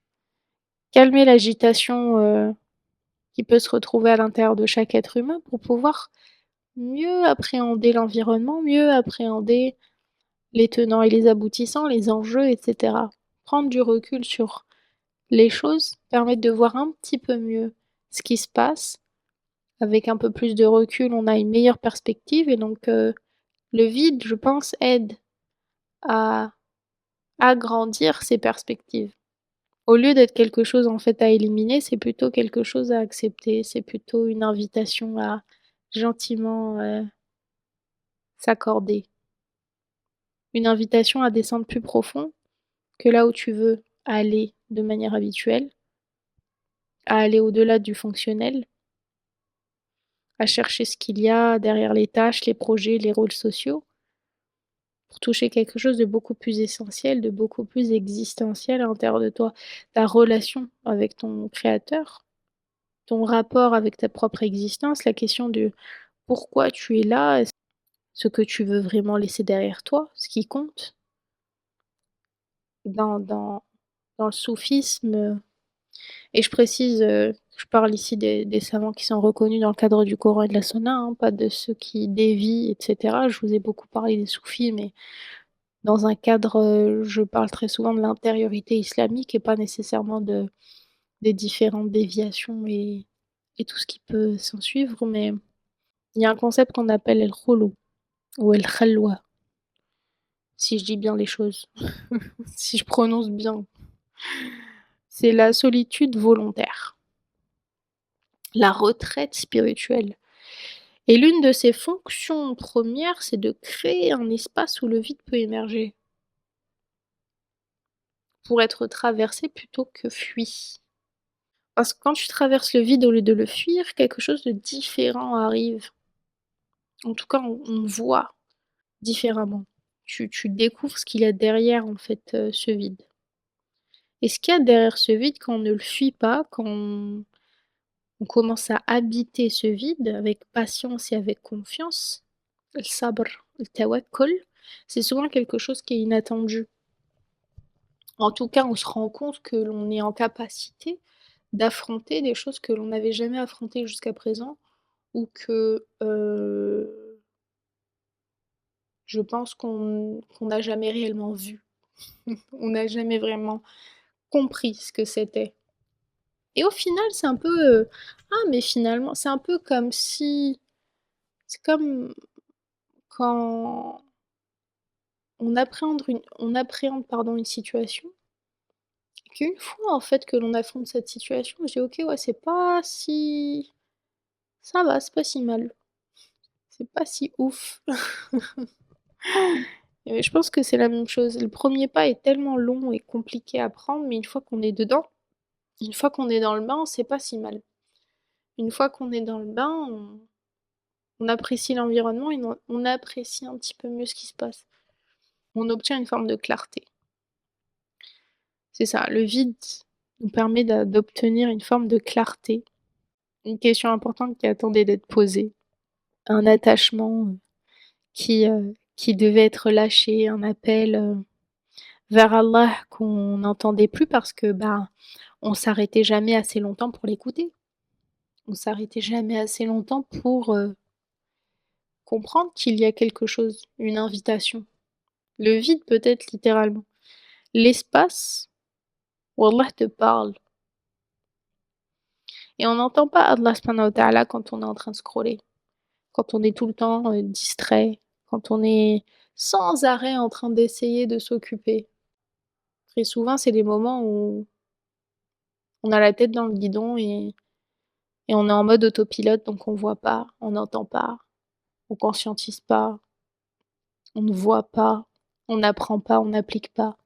calmer l'agitation qui peut se retrouver à l'intérieur de chaque être humain pour pouvoir mieux appréhender l'environnement, mieux appréhender les tenants et les aboutissants, les enjeux, etc. Prendre du recul sur les choses permet de voir un petit peu mieux ce qui se passe. Avec un peu plus de recul, on a une meilleure perspective et donc le vide, je pense, aide à agrandir ses perspectives. Au lieu d'être quelque chose en fait à éliminer, c'est plutôt quelque chose à accepter, c'est plutôt une invitation à gentiment s'accorder. Une invitation à descendre plus profond que là où tu veux aller de manière habituelle, à aller au-delà du fonctionnel, à chercher ce qu'il y a derrière les tâches, les projets, les rôles sociaux, pour toucher quelque chose de beaucoup plus essentiel, de beaucoup plus existentiel à l'intérieur de toi. Ta relation avec ton créateur, ton rapport avec ta propre existence, la question de pourquoi tu es là, ce que tu veux vraiment laisser derrière toi, ce qui compte. Dans le soufisme, et je précise, je parle ici des savants qui sont reconnus dans le cadre du Coran et de la Sunna, hein, pas de ceux qui dévient, et cetera. Je vous ai beaucoup parlé des soufis, mais Dans un cadre, je parle très souvent de l'intériorité islamique et pas nécessairement des différentes déviations et tout ce qui peut s'ensuivre, mais il y a un concept qu'on appelle el khulu ou el khalwa, si je dis bien les choses, si je prononce bien. C'est la solitude volontaire, la retraite spirituelle. Et l'une de ses fonctions premières, c'est de créer un espace où le vide peut émerger, pour être traversé plutôt que fui. Parce que quand tu traverses le vide au lieu de le fuir, quelque chose de différent arrive. En tout cas, on voit différemment. Tu découvres ce qu'il y a derrière, en fait, ce vide. Et ce qu'il y a derrière ce vide, quand on ne le fuit pas, quand on commence à habiter ce vide avec patience et avec confiance, le sabr, le tawakkul, c'est souvent quelque chose qui est inattendu. En tout cas, on se rend compte que l'on est en capacité d'affronter des choses que l'on n'avait jamais affrontées jusqu'à présent ou que je pense qu'on n'a jamais réellement vu. On n'a jamais vraiment compris ce que c'était. Et au final, c'est un peu ah, mais finalement, c'est un peu comme si. C'est comme quand on appréhende pardon, une situation, et qu'une fois en fait que l'on affronte cette situation, je dis ok, ouais, c'est pas si. Ça va, c'est pas si mal. C'est pas si ouf. Et je pense que c'est la même chose. Le premier pas est tellement long et compliqué à prendre, mais une fois qu'on est dedans, une fois qu'on est dans le bain, c'est pas si mal. Une fois qu'on est dans le bain, on apprécie l'environnement et on apprécie un petit peu mieux ce qui se passe. On obtient une forme de clarté. C'est ça, le vide nous permet d'obtenir une forme de clarté. Une question importante qui attendait d'être posée. Un attachement qui devait être lâché, un appel vers Allah qu'on n'entendait plus parce que on s'arrêtait jamais assez longtemps pour l'écouter. On s'arrêtait jamais assez longtemps pour comprendre qu'il y a quelque chose, une invitation. Le vide peut-être littéralement. L'espace où Allah te parle. Et on n'entend pas Allah subhanahu wa ta'ala quand on est en train de scroller, quand on est tout le temps distrait, quand on est sans arrêt en train d'essayer de s'occuper. Très souvent, c'est des moments où on a la tête dans le guidon et on est en mode autopilote, donc on voit pas, on n'entend pas, on conscientise pas, on ne voit pas, on n'apprend pas, on n'applique pas.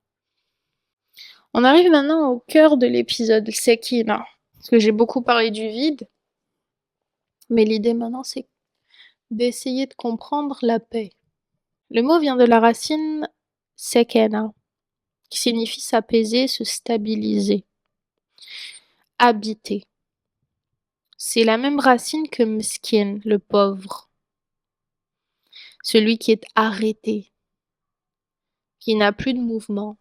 On arrive maintenant au cœur de l'épisode, le Sekina. Parce que j'ai beaucoup parlé du vide, mais l'idée maintenant c'est d'essayer de comprendre la paix. Le mot vient de la racine Sekena, qui signifie s'apaiser, se stabiliser, habiter. C'est la même racine que Mskin, le pauvre, celui qui est arrêté, qui n'a plus de mouvement.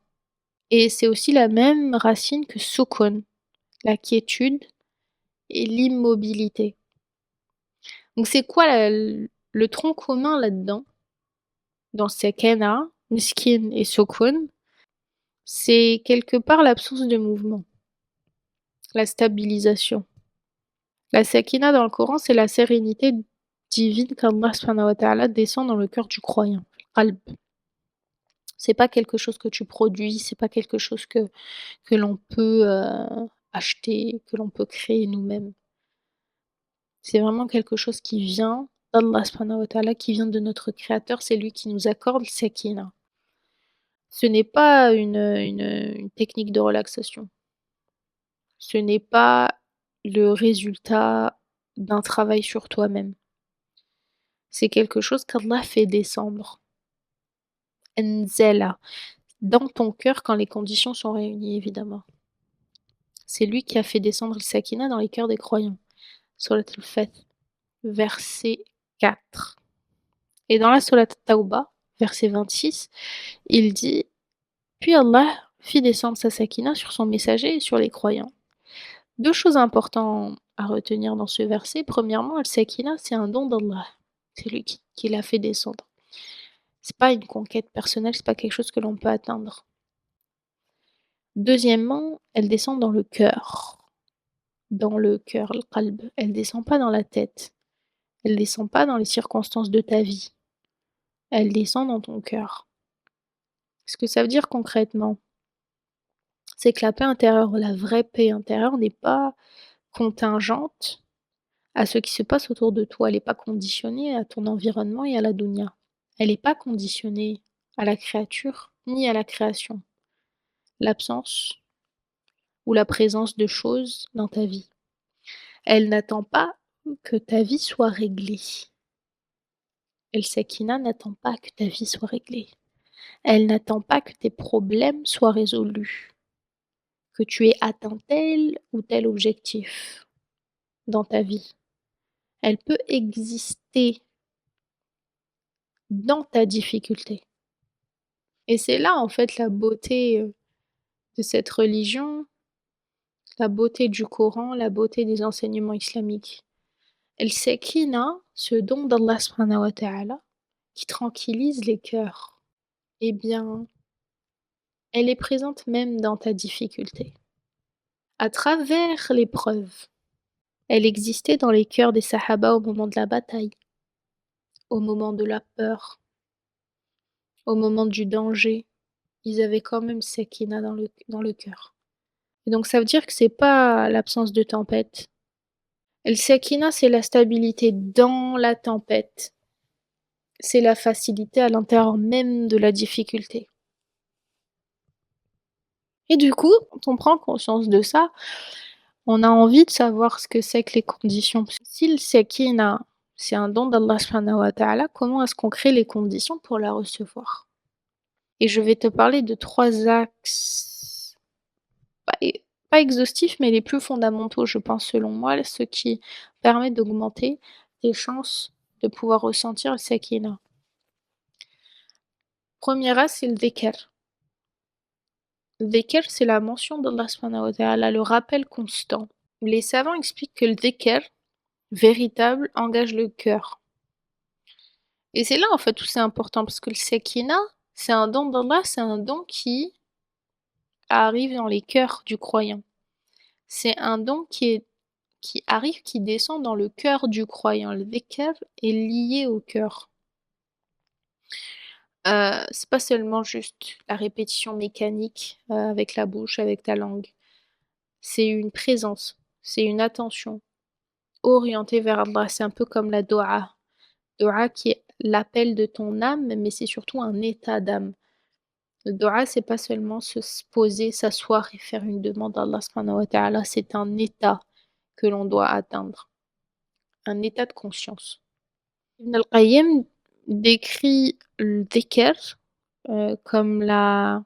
Et c'est aussi la même racine que Sukun, la quiétude et l'immobilité. Donc c'est quoi le tronc commun là-dedans, dans Sekena, Miskin et Sukun? C'est quelque part l'absence de mouvement, la stabilisation. La Sakina dans le Coran, c'est la sérénité divine qu'Allah subhanahu wa ta'ala descend dans le cœur du croyant, qalb. C'est pas quelque chose que tu produis, c'est pas quelque chose que l'on peut acheter, que l'on peut créer nous-mêmes. C'est vraiment quelque chose qui vient d'Allah subhanahu wa ta'ala, qui vient de notre Créateur, c'est lui qui nous accorde le sakina. Ce n'est pas une technique de relaxation. Ce n'est pas le résultat d'un travail sur toi-même. C'est quelque chose qu'Allah fait descendre. Enzela, dans ton cœur quand les conditions sont réunies, évidemment. C'est lui qui a fait descendre le sakina dans les cœurs des croyants. Surat al-Fath, verset 4. Et dans la Surat al-Tawbah, verset 26, il dit « Puis Allah fit descendre sa sakina sur son messager et sur les croyants. » Deux choses importantes à retenir dans ce verset. Premièrement, le sakina, c'est un don d'Allah. C'est lui qui l'a fait descendre. C'est pas une conquête personnelle, c'est pas quelque chose que l'on peut atteindre. Deuxièmement, elle descend dans le cœur. Dans le cœur, le qalb. Elle descend pas dans la tête. Elle descend pas dans les circonstances de ta vie. Elle descend dans ton cœur. Ce que ça veut dire concrètement, c'est que la paix intérieure, la vraie paix intérieure n'est pas contingente à ce qui se passe autour de toi. Elle n'est pas conditionnée à ton environnement et à la dunya. Elle n'est pas conditionnée à la créature ni à la création. L'absence ou la présence de choses dans ta vie. Elle n'attend pas que ta vie soit réglée. El Sakina n'attend pas que ta vie soit réglée. Elle n'attend pas que tes problèmes soient résolus, que tu aies atteint tel ou tel objectif dans ta vie. Elle peut exister dans ta difficulté. Et c'est là, en fait, la beauté de cette religion, la beauté du Coran, la beauté des enseignements islamiques. El Sakina, ce don d'Allah subhanahu wa ta'ala, qui tranquillise les cœurs, eh bien, elle est présente même dans ta difficulté. À travers l'épreuve, elle existait dans les cœurs des Sahaba au moment de la bataille, au moment de la peur, au moment du danger. Ils avaient quand même Sakina dans le cœur. Et donc ça veut dire que c'est pas l'absence de tempête. El Sakina, c'est la stabilité dans la tempête. C'est la facilité à l'intérieur même de la difficulté. Et du coup, quand on prend conscience de ça, on a envie de savoir ce que c'est que les conditions. Si le Sakina, c'est un don d'Allah subhanahu wa ta'ala, comment est-ce qu'on crée les conditions pour la recevoir? Et je vais te parler de 3 axes, pas, pas exhaustifs, mais les plus fondamentaux, je pense, selon moi, ce qui permet d'augmenter tes chances de pouvoir ressentir le Sakina. Premier axe, c'est le dhikr. Le dhikr, c'est la mention d'Allah subhanahu wa ta'ala, le rappel constant. Les savants expliquent que le dhikr véritable engage le cœur. Et c'est là en fait où c'est important parce que le sakina, c'est un don d'Allah, c'est un don qui arrive dans les cœurs du croyant. C'est un don qui arrive, qui descend dans le cœur du croyant. Le dhikr est lié au cœur. C'est pas seulement juste la répétition mécanique avec la bouche, avec ta langue. C'est une présence, c'est une attention orientée vers Allah. C'est un peu comme la doua. Doua qui est l'appel de ton âme, mais c'est surtout un état d'âme. Le doua, c'est pas seulement se poser, s'asseoir et faire une demande à Allah subhanahu wa ta'ala, c'est un état que l'on doit atteindre, un état de conscience. Ibn al-Qayyim décrit le dhikr comme la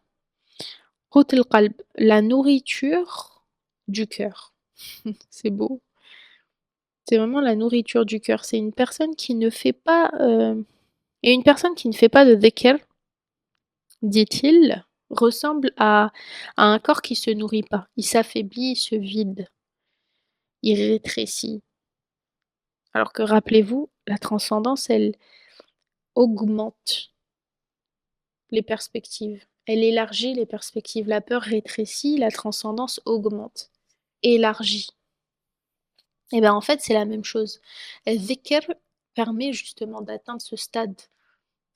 qut al-qalb, la nourriture du cœur. C'est beau. C'est vraiment la nourriture du cœur. C'est une personne qui ne fait pas et une personne qui ne fait pas de dhikr, dit-il, ressemble à un corps qui se nourrit pas. Il s'affaiblit, il se vide, il rétrécit. Alors que rappelez-vous, la transcendance, elle augmente les perspectives. Elle élargit les perspectives. La peur rétrécit, la transcendance augmente, élargit. Et bien en fait, c'est la même chose. Le dhikr permet justement d'atteindre ce stade,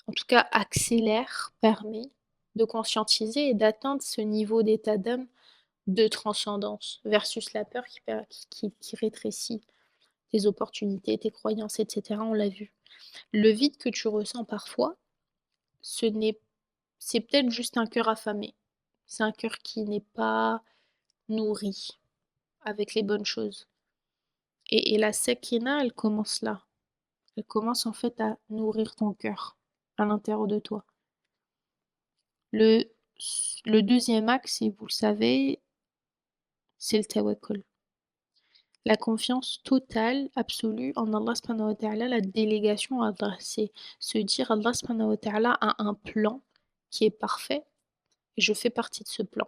en tout cas accélère, permet de conscientiser et d'atteindre ce niveau d'état d'âme de transcendance versus la peur qui rétrécit tes opportunités, tes croyances, etc. On l'a vu. Le vide que tu ressens parfois, c'est peut-être juste un cœur affamé. C'est un cœur qui n'est pas nourri avec les bonnes choses. Et la sakina, elle commence là. Elle commence en fait à nourrir ton cœur à l'intérieur de toi. Le, le deuxième axe, si vous le savez, c'est le tawakkul. La confiance totale, absolue en Allah subhanahu wa ta'ala, la délégation à Allah, c'est se dire Allah subhanahu wa ta'ala a un plan qui est parfait et je fais partie de ce plan.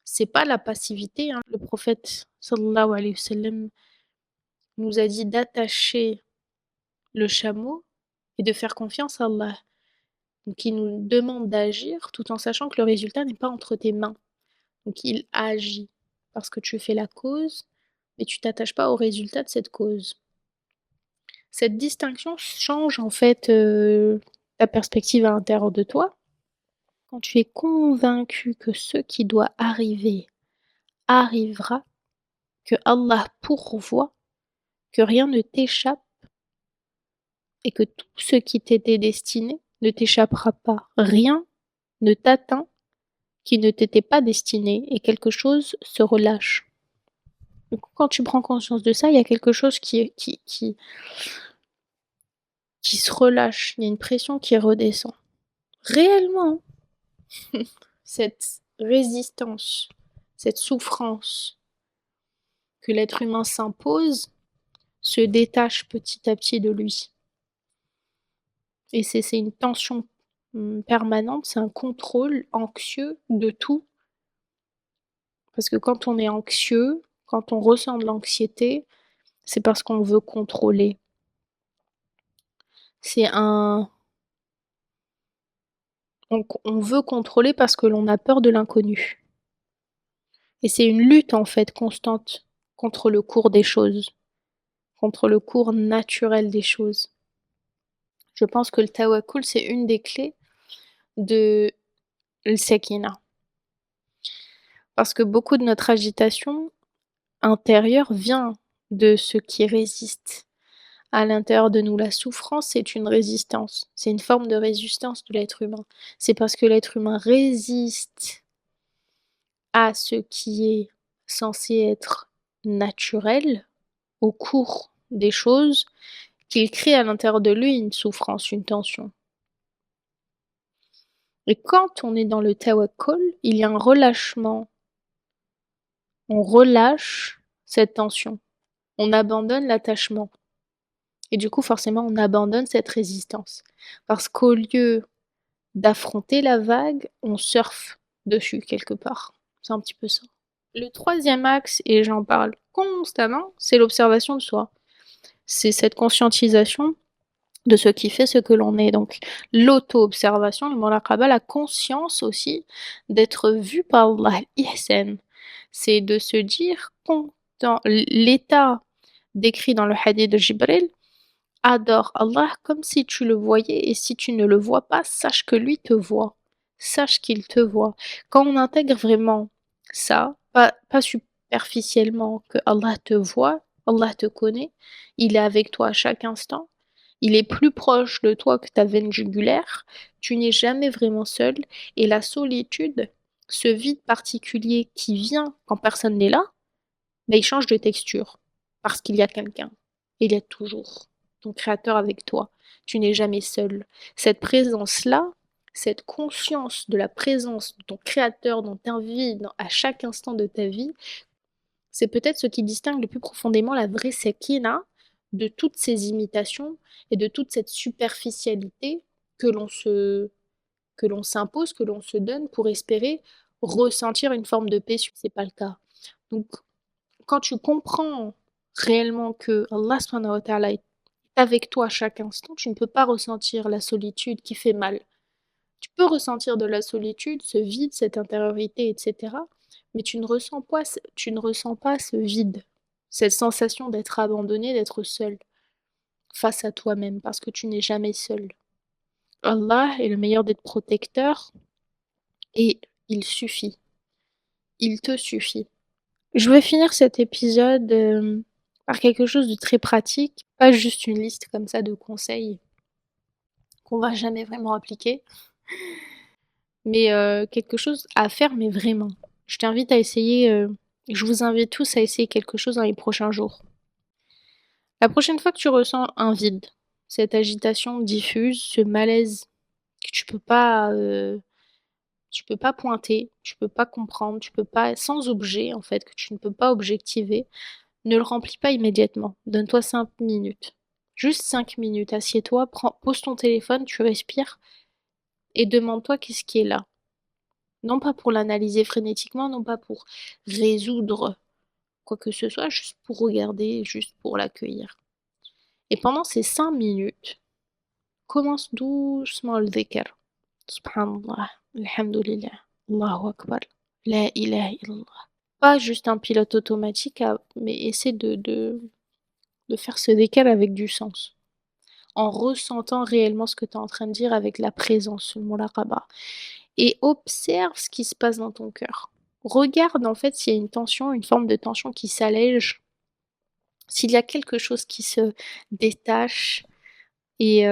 C'est pas la passivité, hein. Le prophète sallallahu alayhi wa sallam nous a dit d'attacher le chameau et de faire confiance à Allah. Donc il nous demande d'agir tout en sachant que le résultat n'est pas entre tes mains. Donc il agit parce que tu fais la cause, mais tu t'attaches pas au résultat de cette cause. Cette distinction change en fait ta perspective à l'intérieur de toi. Quand tu es convaincu que ce qui doit arriver arrivera, que Allah pourvoit, que rien ne t'échappe et que tout ce qui t'était destiné ne t'échappera pas. Rien ne t'atteint qui ne t'était pas destiné et quelque chose se relâche. Du coup, quand tu prends conscience de ça, il y a quelque chose qui se relâche, il y a une pression qui redescend. Réellement, cette résistance, cette souffrance que l'être humain s'impose se détache petit à petit de lui. Et c'est une tension permanente, c'est un contrôle anxieux de tout. Parce que quand on est anxieux, quand on ressent de l'anxiété, c'est parce qu'on veut contrôler. C'est un... On veut contrôler parce que l'on a peur de l'inconnu. Et c'est une lutte en fait constante contre le cours des choses, contre le cours naturel des choses. Je pense que le tawakkul, c'est une des clés de l'sakina. Parce que beaucoup de notre agitation intérieure vient de ce qui résiste à l'intérieur de nous. La souffrance, c'est une résistance. C'est une forme de résistance de l'être humain. C'est parce que l'être humain résiste à ce qui est censé être naturel au cours des choses qu'il crée à l'intérieur de lui une souffrance, une tension. Et quand on est dans le tawakkul, il y a un relâchement. On relâche cette tension. On abandonne l'attachement. Et du coup, forcément, on abandonne cette résistance. Parce qu'au lieu d'affronter la vague, on surfe dessus quelque part. C'est un petit peu ça. Le troisième axe, et j'en parle constamment, c'est l'observation de soi. C'est cette conscientisation de ce qui fait ce que l'on est. Donc l'auto-observation, le muraqaba, la conscience aussi d'être vu par Allah, l'ihsan. C'est de se dire, dans l'état décrit dans le hadith de Jibril, adore Allah comme si tu le voyais et si tu ne le vois pas, sache que lui te voit. Sache qu'il te voit. Quand on intègre vraiment ça, pas superficiellement que Allah te voit, Allah te connaît, il est avec toi à chaque instant, il est plus proche de toi que ta veine jugulaire, tu n'es jamais vraiment seul et la solitude, ce vide particulier qui vient quand personne n'est là, mais il change de texture parce qu'il y a quelqu'un. Il y a toujours ton créateur avec toi. Tu n'es jamais seul. Cette présence-là, cette conscience de la présence de ton créateur dans ta vie, à chaque instant de ta vie, c'est peut-être ce qui distingue le plus profondément la vraie Sekina de toutes ces imitations et de toute cette superficialité que l'on s'impose, que l'on se donne pour espérer ressentir une forme de paix, c'est pas le cas. Donc, quand tu comprends réellement que Allah subhanahu wa ta'ala est avec toi à chaque instant, tu ne peux pas ressentir la solitude qui fait mal. Tu peux ressentir de la solitude, ce vide, cette intériorité, etc. Mais tu ne ressens pas ce vide, cette sensation d'être abandonné, d'être seul face à toi-même, parce que tu n'es jamais seul. Allah est le meilleur des protecteurs et il suffit. Il te suffit. Je vais finir cet épisode par quelque chose de très pratique, pas juste une liste comme ça de conseils qu'on va jamais vraiment appliquer, mais quelque chose à faire, mais vraiment. Je t'invite à essayer, je vous invite tous à essayer quelque chose dans les prochains jours. La prochaine fois que tu ressens un vide, cette agitation diffuse, ce malaise que tu peux pas pointer, tu peux pas comprendre, tu peux pas, sans objet en fait, que tu ne peux pas objectiver, ne le remplis pas immédiatement. Donne-toi 5 minutes. Juste 5 minutes. Assieds-toi, pose ton téléphone, tu respires et demande-toi qu'est-ce qui est là. Non pas pour l'analyser frénétiquement, non pas pour résoudre quoi que ce soit, juste pour regarder, juste pour l'accueillir. Et pendant ces 5 minutes, Commence doucement le dhikr. Subhanallah, alhamdulillah, Allahu akbar, la ilaha illallah. Pas juste un pilote automatique, mais essaie de faire ce dhikr avec du sens, en ressentant réellement ce que tu es en train de dire avec la présence, le muraqaba. Et observe ce qui se passe dans ton cœur. Regarde en fait s'il y a une tension, une forme de tension qui s'allège, s'il y a quelque chose qui se détache et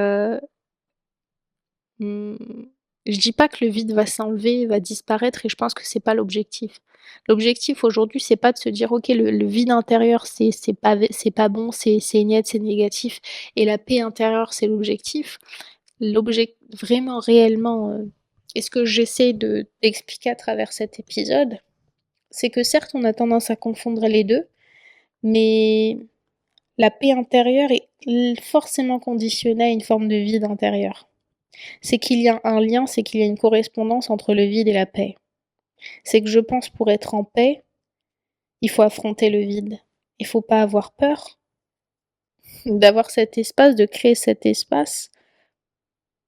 mmh, je dis pas que le vide va s'enlever, va disparaître et je pense que c'est pas l'objectif. L'objectif aujourd'hui, c'est pas de se dire: «OK, le vide intérieur, c'est pas bon, c'est niet, c'est négatif et la paix intérieure, c'est l'objectif». Vraiment réellement, et ce que j'essaie d'expliquer à travers cet épisode, c'est que certes, on a tendance à confondre les 2, mais la paix intérieure est forcément conditionnée à une forme de vide intérieur. C'est qu'il y a un lien, c'est qu'il y a une correspondance entre le vide et la paix. C'est que je pense pour être en paix, il faut affronter le vide. Il faut pas avoir peur d'avoir cet espace, de créer cet espace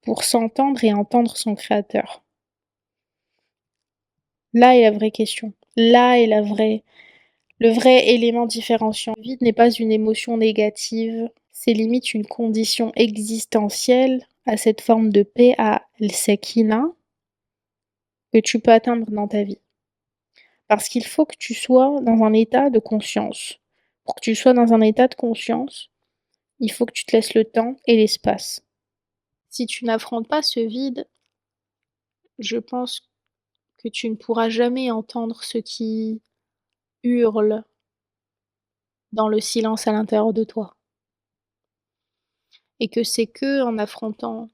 pour s'entendre et entendre son créateur. Là est la vraie question. Là est le vrai élément différenciant. Le vide n'est pas une émotion négative, c'est limite une condition existentielle à cette forme de paix, à l-sakina, que tu peux atteindre dans ta vie. Parce qu'il faut que tu sois dans un état de conscience. Pour que tu sois dans un état de conscience, il faut que tu te laisses le temps et l'espace. Si tu n'affrontes pas ce vide, je pense que tu ne pourras jamais entendre ce qui hurle dans le silence à l'intérieur de toi. Et que c'est que en affrontant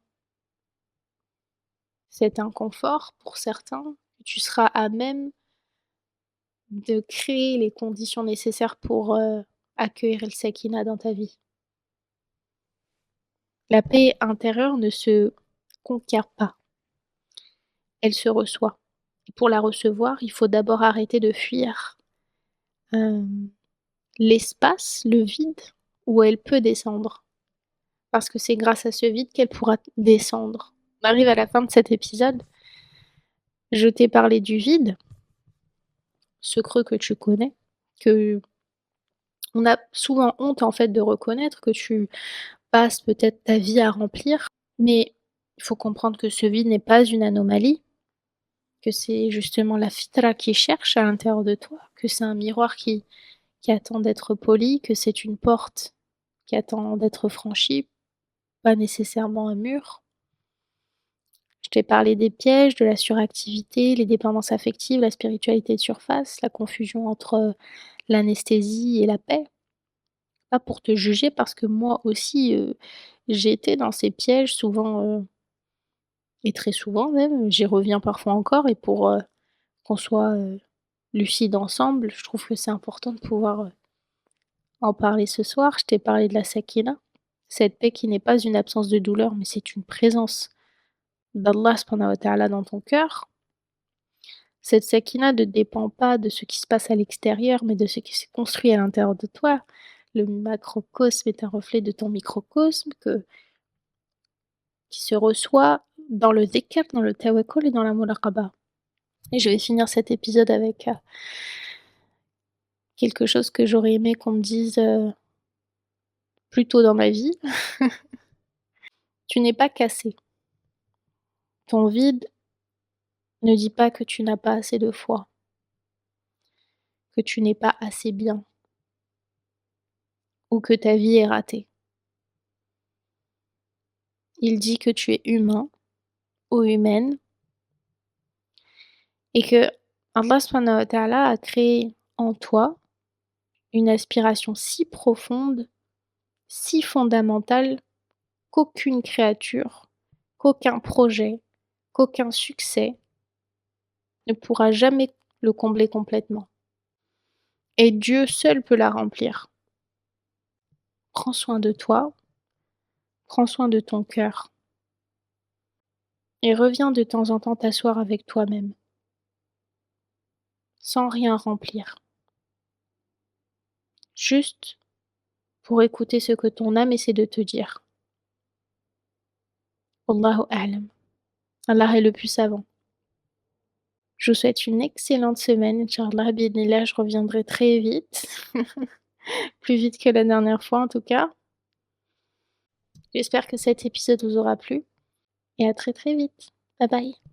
cet inconfort pour certains que tu seras à même de créer les conditions nécessaires pour accueillir le sakina dans ta vie. La paix intérieure ne se conquiert pas, elle se reçoit. Et pour la recevoir, il faut d'abord arrêter de fuir euh, l'espace, le vide, où elle peut descendre. Parce que c'est grâce à ce vide qu'elle pourra descendre. On arrive à la fin de cet épisode. Je t'ai parlé du vide, ce creux que tu connais, que on a souvent honte en fait de reconnaître, que tu passes peut-être ta vie à remplir, mais il faut comprendre que ce vide n'est pas une anomalie, que c'est justement la fitra qui cherche à l'intérieur de toi, que c'est un miroir qui attend d'être poli, que c'est une porte qui attend d'être franchie, pas nécessairement un mur. Je t'ai parlé des pièges, de la suractivité, les dépendances affectives, la spiritualité de surface, la confusion entre l'anesthésie et la paix. Pas pour te juger parce que moi aussi, j'ai été dans ces pièges souvent, et très souvent même, j'y reviens parfois encore et pour, qu'on soit, lucide ensemble, je trouve que c'est important de pouvoir, en parler ce soir. Je t'ai parlé de la sakina, cette paix qui n'est pas une absence de douleur, mais c'est une présence d'Allah subhanahu wa ta'ala dans ton cœur. Cette sakina ne dépend pas de ce qui se passe à l'extérieur, mais de ce qui s'est construit à l'intérieur de toi. Le macrocosme est un reflet de ton microcosme qui se reçoit dans le dhikr, dans le tawakkul et dans la muraqaba. Et je vais finir cet épisode avec quelque chose que j'aurais aimé qu'on me dise plus tôt dans ma vie. Tu n'es pas cassé. Ton vide ne dit pas que tu n'as pas assez de foi, que tu n'es pas assez bien ou que ta vie est ratée. Il dit que tu es humain ou humaine et que Allah subhanahu wa ta'ala a créé en toi une aspiration si profonde, si fondamentale qu'aucune créature, qu'aucun projet, qu'aucun succès ne pourra jamais le combler complètement. Et Dieu seul peut la remplir. Prends soin de toi, prends soin de ton cœur et reviens de temps en temps t'asseoir avec toi-même, sans rien remplir. Juste pour écouter ce que ton âme essaie de te dire. Wallahu a'lam. Allah est le plus savant. Je vous souhaite une excellente semaine, Inch'Allah, bi'idhnillah, je reviendrai très vite. Plus vite que la dernière fois en tout cas. J'espère que cet épisode vous aura plu et à très, très vite. Bye bye.